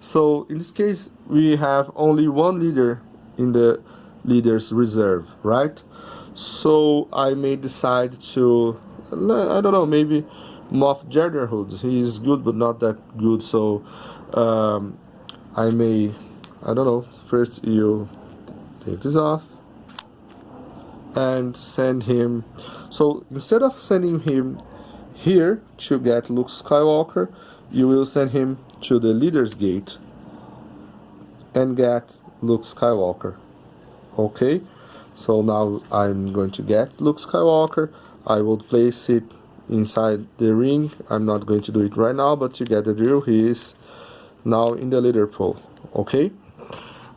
So in this case, we have only 1 leader in the leaders reserve, right? So I may decide to, I don't know, maybe Moff Jarderhood. He is good, but not that good. So I may, I don't know. First, you take this off and send him. So instead of sending him here to get Luke Skywalker, you will send him to the leader's gate and get Luke Skywalker. Okay, so now I'm going to get Luke Skywalker. I will place it inside the ring. I'm not going to do it right now, but you get the drill. He is now in the leader pool. Okay,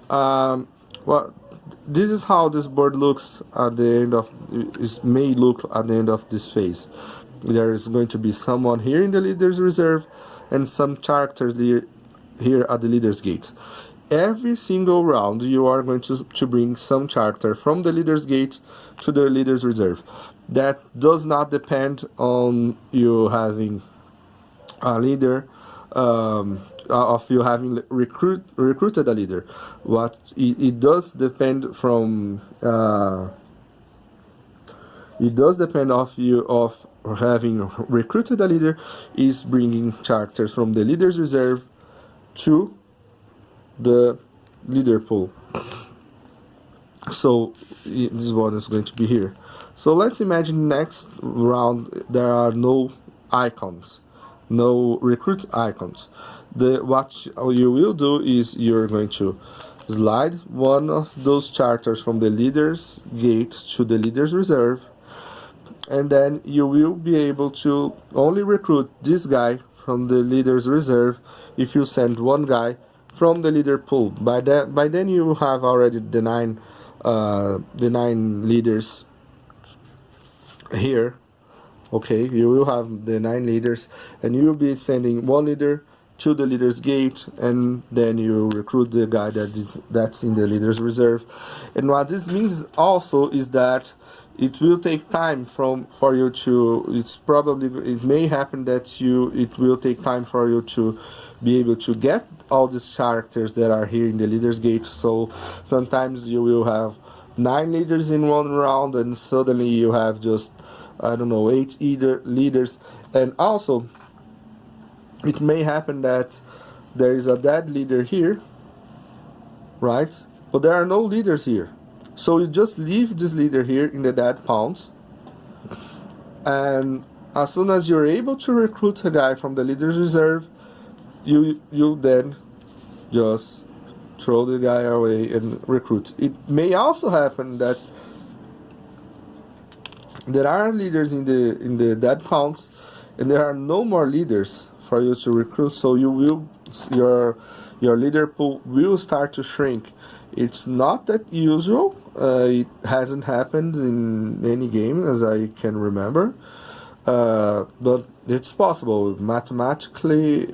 well, this is how this board looks at the end of, it may look at the end of this phase. There is going to be someone here in the leader's reserve and some characters here at the leader's gate. Every single round you are going to bring some character from the leader's gate to the leader's reserve. That does not depend on you having a leader, of you having recruited a leader. What it does depend from, it does depend of you of having recruited a leader is bringing characters from the leader's reserve to the leader pool. So this one is going to be here. So let's imagine next round there are no icons, no recruit icons. What you will do is you're going to slide one of those characters from the leader's gate to the leader's reserve, and then you will be able to only recruit this guy from the leader's reserve if you send one guy from the leader pool. By then you have already the nine leaders here. Okay, you will have the 9 leaders, and you will be sending 1 leader to the leader's gate, and then you recruit the guy that's in the leader's reserve. And what this means also is that it will take time for you to, it may happen that it will take time for you to be able to get all these characters that are here in the leader's gate. So sometimes you will have 9 leaders in one round, and suddenly you have just, I don't know, 8 leaders. And also it may happen that there is a dead leader here, right? But there are no leaders here. So you just leave this leader here in the dead pawns, and as soon as you're able to recruit a guy from the leader's reserve, you then just throw the guy away and recruit. It may also happen that there are leaders in the dead pawns, and there are no more leaders for you to recruit. So your leader pool will start to shrink. It's not that usual. It hasn't happened in any game as I can remember, but it's possible. Mathematically,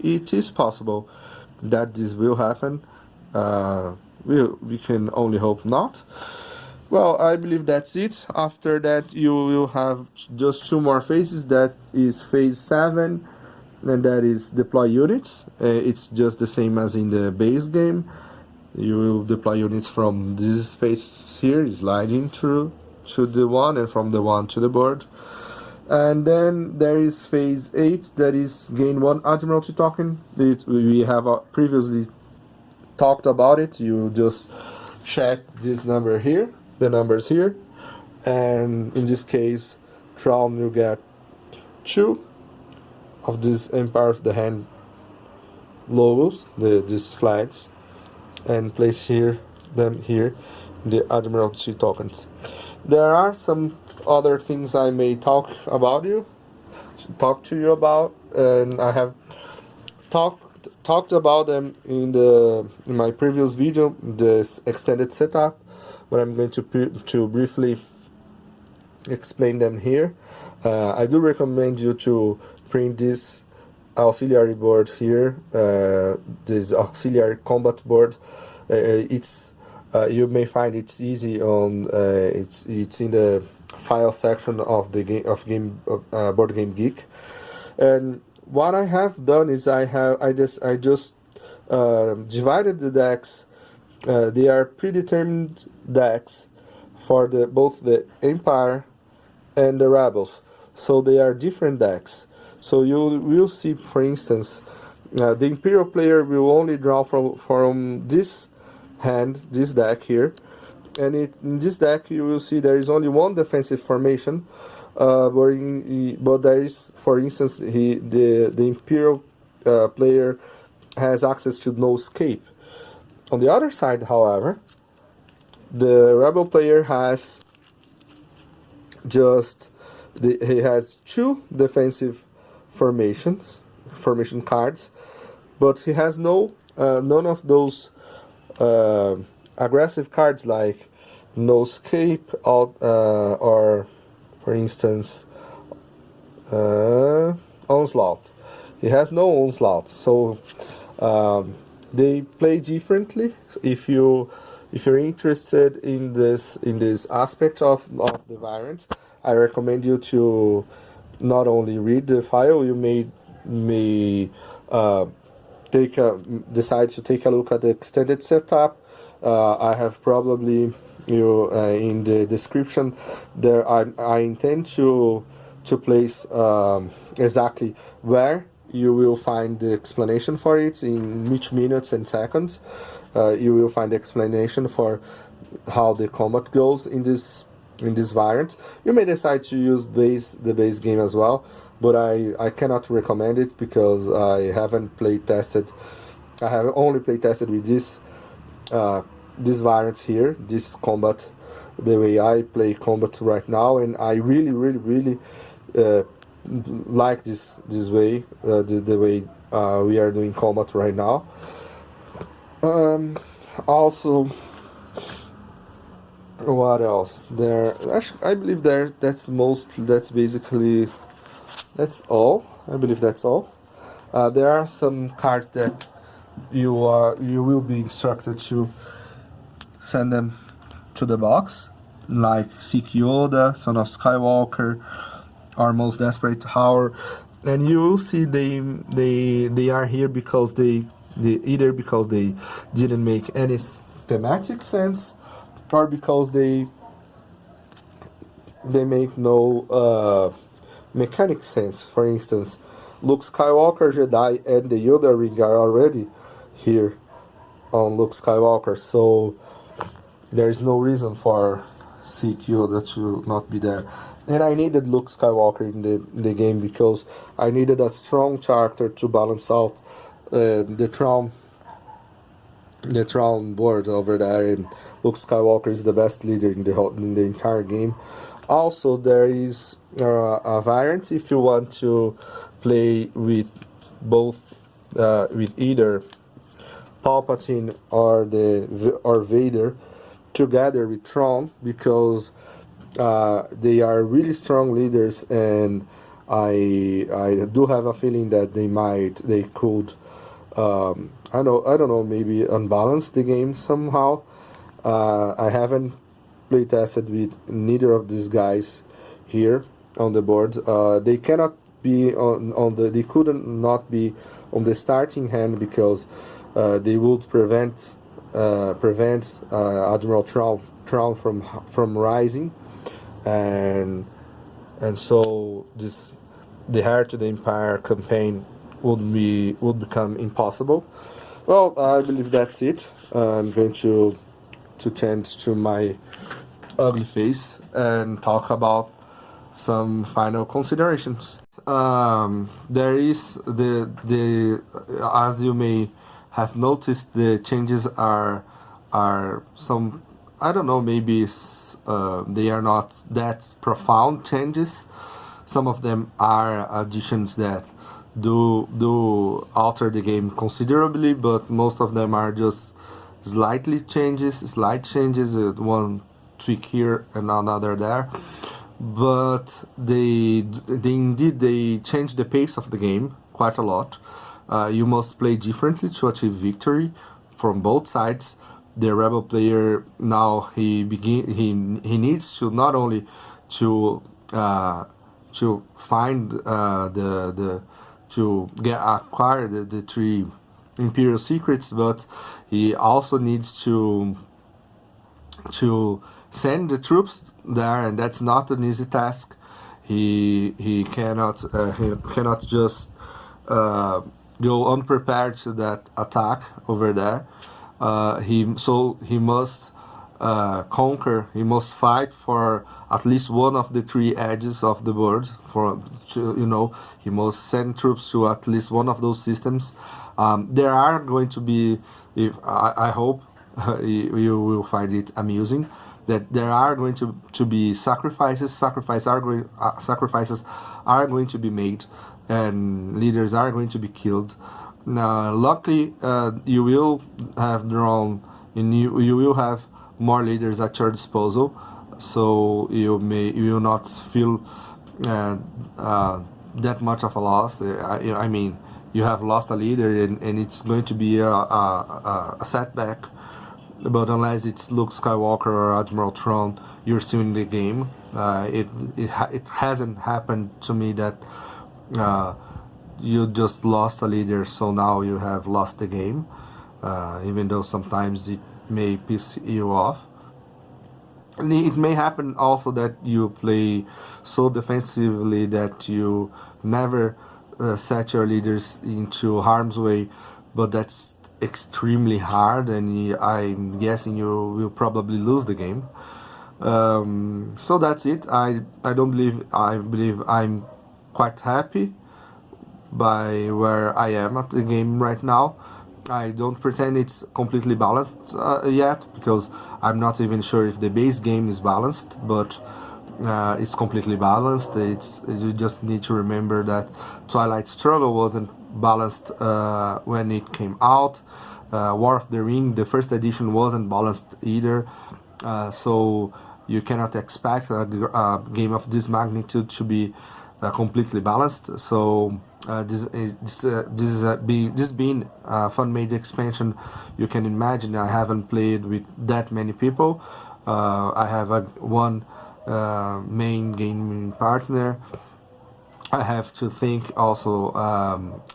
it is possible that this will happen. We can only hope not. Well, I believe that's it. After that, you will have just 2 more phases. That is phase 7, and that is deploy units. It's just the same as in the base game. You will deploy units from this space here, sliding through to the 1, and from the 1 to the board. And then there is phase 8, that is gain 1 Admiralty token. We have previously talked about it. You just check this number here, the numbers here, and in this case Thrawn will get 2 of these Empire of the Hand logos, these flags, and place them here the Admiralty tokens. There are some other things I may talk to you about, and I have talked about them in my previous video, this extended setup, but I'm going to briefly explain them here. I do recommend you to print this auxiliary board here, this auxiliary combat board. It's you may find it's easy on it's in the file section of the game Board Game Geek. And what I have done is I just divided the decks. They are predetermined decks for both the Empire and the Rebels, so they are different decks. So you will see, for instance, the Imperial player will only draw from this hand, this deck here, and in this deck you will see there is only one defensive formation, but there is, for instance, the Imperial player has access to no escape. On the other side, however, the Rebel player has he has two defensive formation cards, but he has none of those aggressive cards like no escape or for instance onslaught. He has no onslaught, so they play differently. If you're interested in this aspect of the variant, I recommend you to not only read the file, you may decide to take a look at the extended setup. I have probably in the description there. I intend to place exactly where you will find the explanation for it in which minutes and seconds. You will find the explanation for how the combat goes in this variant. You may decide to use the base game as well, but I cannot recommend it because I haven't play tested. I have only play tested with this variant here, this combat, the way I play combat right now, and I really like this way, the way we are doing combat right now. Also, what else? I believe that's all. I believe that's all. There are some cards that you will be instructed to send them to the box, like Seek Yoda, Son of Skywalker, Our Most Desperate Hour, and you will see they are here because they either because they didn't make any thematic sense, or because they make no mechanic sense. For instance, Luke Skywalker Jedi and the Yoda ring are already here on Luke Skywalker, so there is no reason for Seek Yoda to not be there. And I needed Luke Skywalker in the game because I needed a strong character to balance out the Thrawn board over there, and Luke Skywalker is the best leader in the entire game. Also, there is a variant if you want to play with both with either Palpatine or Vader together with Thrawn, because they are really strong leaders, and I do have a feeling that they could I don't know, maybe unbalance the game somehow. I haven't play tested with neither of these guys here on the board. They cannot be they couldn't not be on the starting hand because they would prevent Admiral Thrawn from rising, and so the Heir to the Empire campaign would become impossible. Well, I believe that's it. I'm going to change to my ugly face and talk about some final considerations. There is the as you may have noticed, the changes are some, I don't know, maybe they are not that profound changes. Some of them are additions that do alter the game considerably, but most of them are just slight changes, one tweak here and another there. But they change the pace of the game quite a lot. You must play differently to achieve victory from both sides. The rebel player now he needs to not only to find acquire the 3 Imperial secrets, but he also needs to send the troops there, and that's not an easy task. He cannot just go unprepared to that attack over there. He must conquer. He must fight for at least one of the 3 edges of the board. He must send troops to at least one of those systems. There are going to be, if I hope you will find it amusing, that there are going to be sacrifices. Sacrifices are going to be made, and leaders are going to be killed. Now, luckily, you will have drawn, and you will have more leaders at your disposal, so you will not feel that much of a loss. I mean, you have lost a leader, and it's going to be a setback. But unless it's Luke Skywalker or Admiral Thrawn, you're still in the game. It hasn't happened to me that you just lost a leader, so now you have lost the game. Even though sometimes it may piss you off. And it may happen also that you play so defensively that you never set your leaders into harm's way, but that's extremely hard, and I'm guessing you will probably lose the game. So that's it. I believe I'm quite happy by where I am at the game right now. I don't pretend it's completely balanced yet, because I'm not even sure if the base game is balanced, but it's completely balanced. You just need to remember that Twilight Struggle wasn't balanced when it came out. War of the Ring, the first edition, wasn't balanced either. So you cannot expect a game of this magnitude to be completely balanced. So this being a Fanmade expansion, you can imagine I haven't played with that many people. I have one main gaming partner. I have to thank also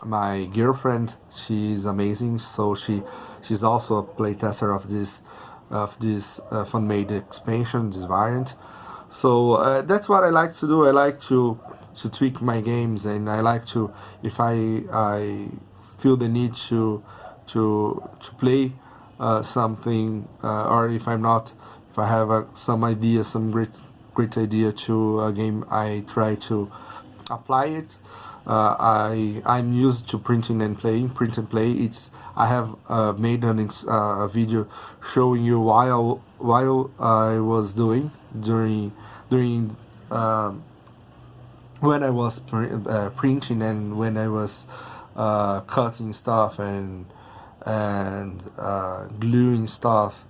my girlfriend. She's amazing. So she's also a playtester of this Fanmade expansion, this variant. So that's what I like to do. I like to tweak my games, and I like to, if I feel the need to play something, or if I have some idea, some great idea to a game, I try to apply it. I'm used to print and play. I have made a video showing you while I was during when I was printing and when I was cutting stuff and gluing stuff,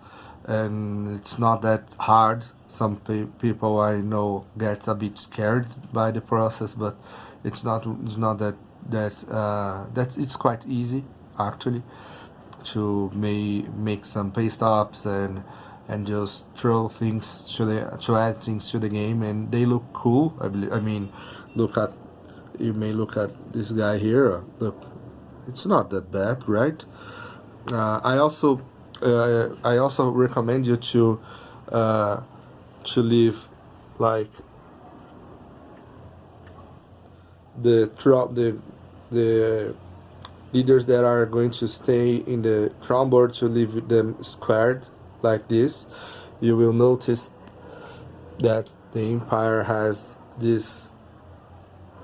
and it's not that hard. Some people I know get a bit scared by the process, but it's not that it's quite easy actually to make some paste ups and just throw things to add things to the game, and they look cool. I mean, you may look at this guy here. Look, it's not that bad, right? I also recommend you to leave like the leaders that are going to stay in the Thrawn board, to leave them squared like this. You will notice that the Empire has this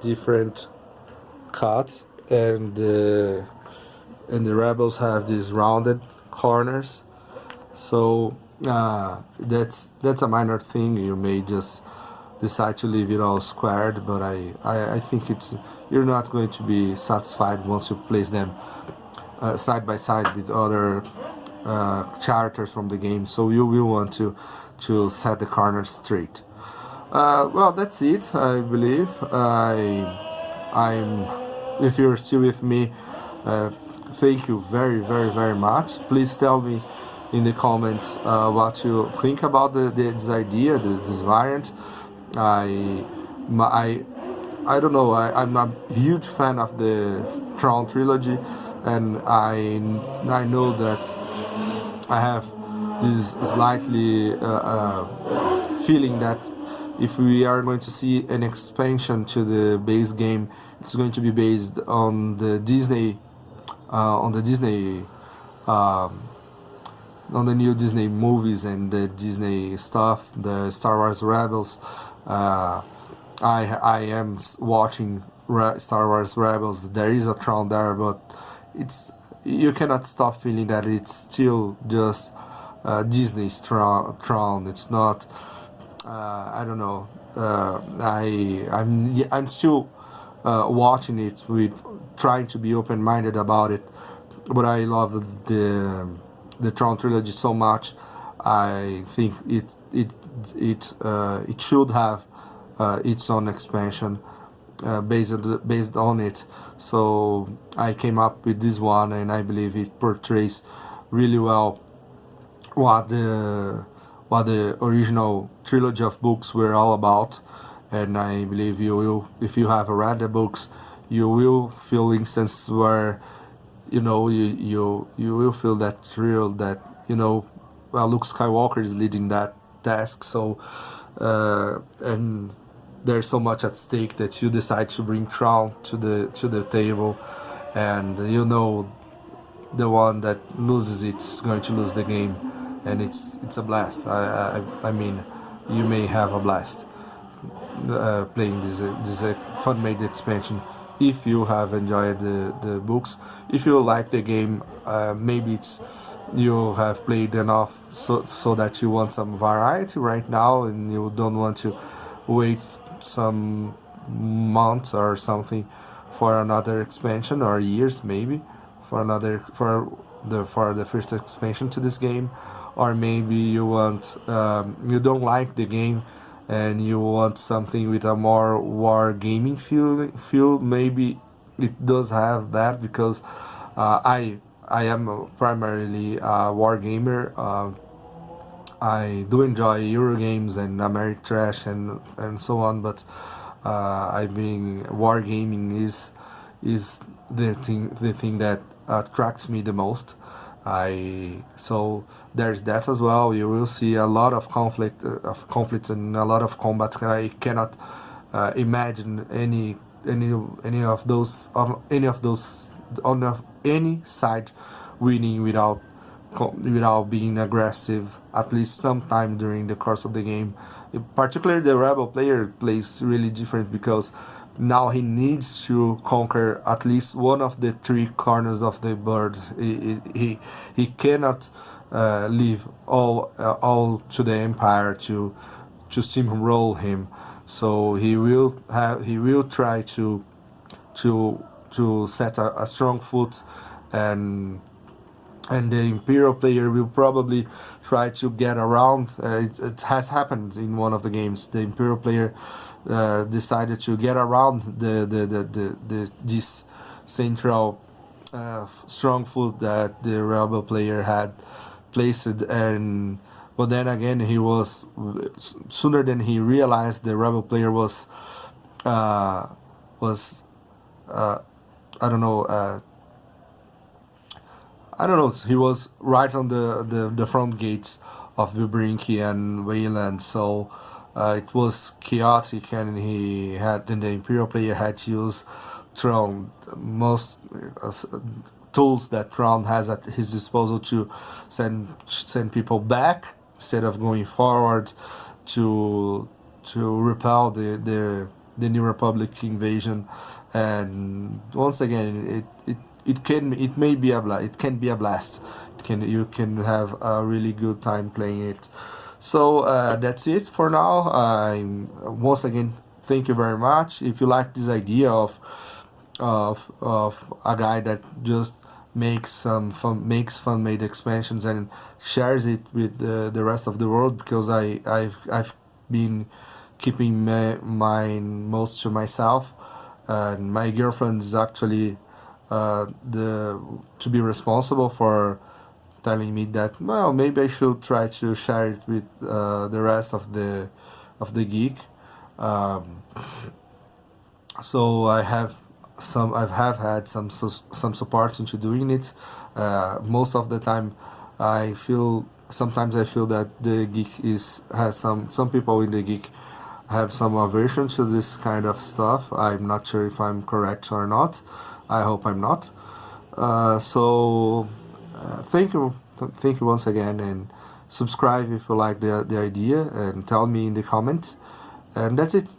different cuts, and the rebels have these rounded corners. So That's a minor thing. You may just decide to leave it all squared, but I think you're not going to be satisfied once you place them side by side with other characters from the game. So you will want to set the corners straight. Well, that's it. I believe I'm. If you're still with me, thank you very much. Please tell me in the comments what you think about this idea, this variant. I, I, I don't know. I'm a huge fan of the Thrawn trilogy, and I know that I have this slightly feeling that if we are going to see an expansion to the base game, it's going to be based on the Disney, on the Disney, on the new Disney movies and the Disney stuff, the Star Wars Rebels. I am watching Star Wars Rebels. There is a Thrawn there, but it's you cannot stop feeling that it's still just Disney's Thrawn. It's not. I don't know. I'm still watching it with trying to be open-minded about it, but I love the Thrawn trilogy so much. I think it should have its own expansion based on it. So I came up with this one, and I believe it portrays really well what the original trilogy of books were all about. And I believe you will, if you have read the books, you will feel instances where you will feel that thrill that well, Luke Skywalker is leading that task. So and there's so much at stake that you decide to bring Thrawn to the table, and the one that loses it is going to lose the game, and it's a blast. I mean, you may have a blast playing this Fanmade expansion if you have enjoyed the books. If you like the game, maybe you have played enough so that you want some variety right now, and you don't want to wait some months or something for another expansion, or years maybe for the first expansion to this game. Or maybe you don't like the game and you want something with a more war gaming feel. Maybe it does have that, because I am primarily a war gamer. I do enjoy Euro games and Ameritrash and so on, but I mean, wargaming is the thing that attracts me the most. So there's that as well. You will see a lot of conflicts and a lot of combat. I cannot imagine any of those on any side winning without being aggressive at least sometime during the course of the game. Particularly the rebel player plays really different, because now he needs to conquer at least one of the three corners of the board. He cannot leave all to the Empire to steamroll him. So he will try to set a strong foot, and the Imperial player will probably try to get around. It has happened in one of the games. The Imperial player decided to get around this central strong foot that the rebel player had placed, but then again he was sooner than he realized the rebel player was I don't know. He was right on the front gates of Vibrinki and Wayland, so it was chaotic, and the Imperial player had to use Thrawn most tools that Thrawn has at his disposal to send people back instead of going forward to repel the New Republic invasion. And once again, it it may be it can be a blast. You can have a really good time playing it. So that's it for now. Once again, thank you very much. If you like this idea of a guy that just makes fun made expansions and shares it with the rest of the world, because I've been keeping mine most to myself, and my girlfriend is actually the to be responsible for telling me that, well, maybe I should try to share it with the rest of the geek. Um, so I've had some support into doing it. Most of the time, sometimes I feel that the geek has some people in the geek have some aversion to this kind of stuff. I'm not sure if I'm correct or not. I hope I'm not. Thank you, once again, and subscribe if you like the idea, and tell me in the comment. And that's it.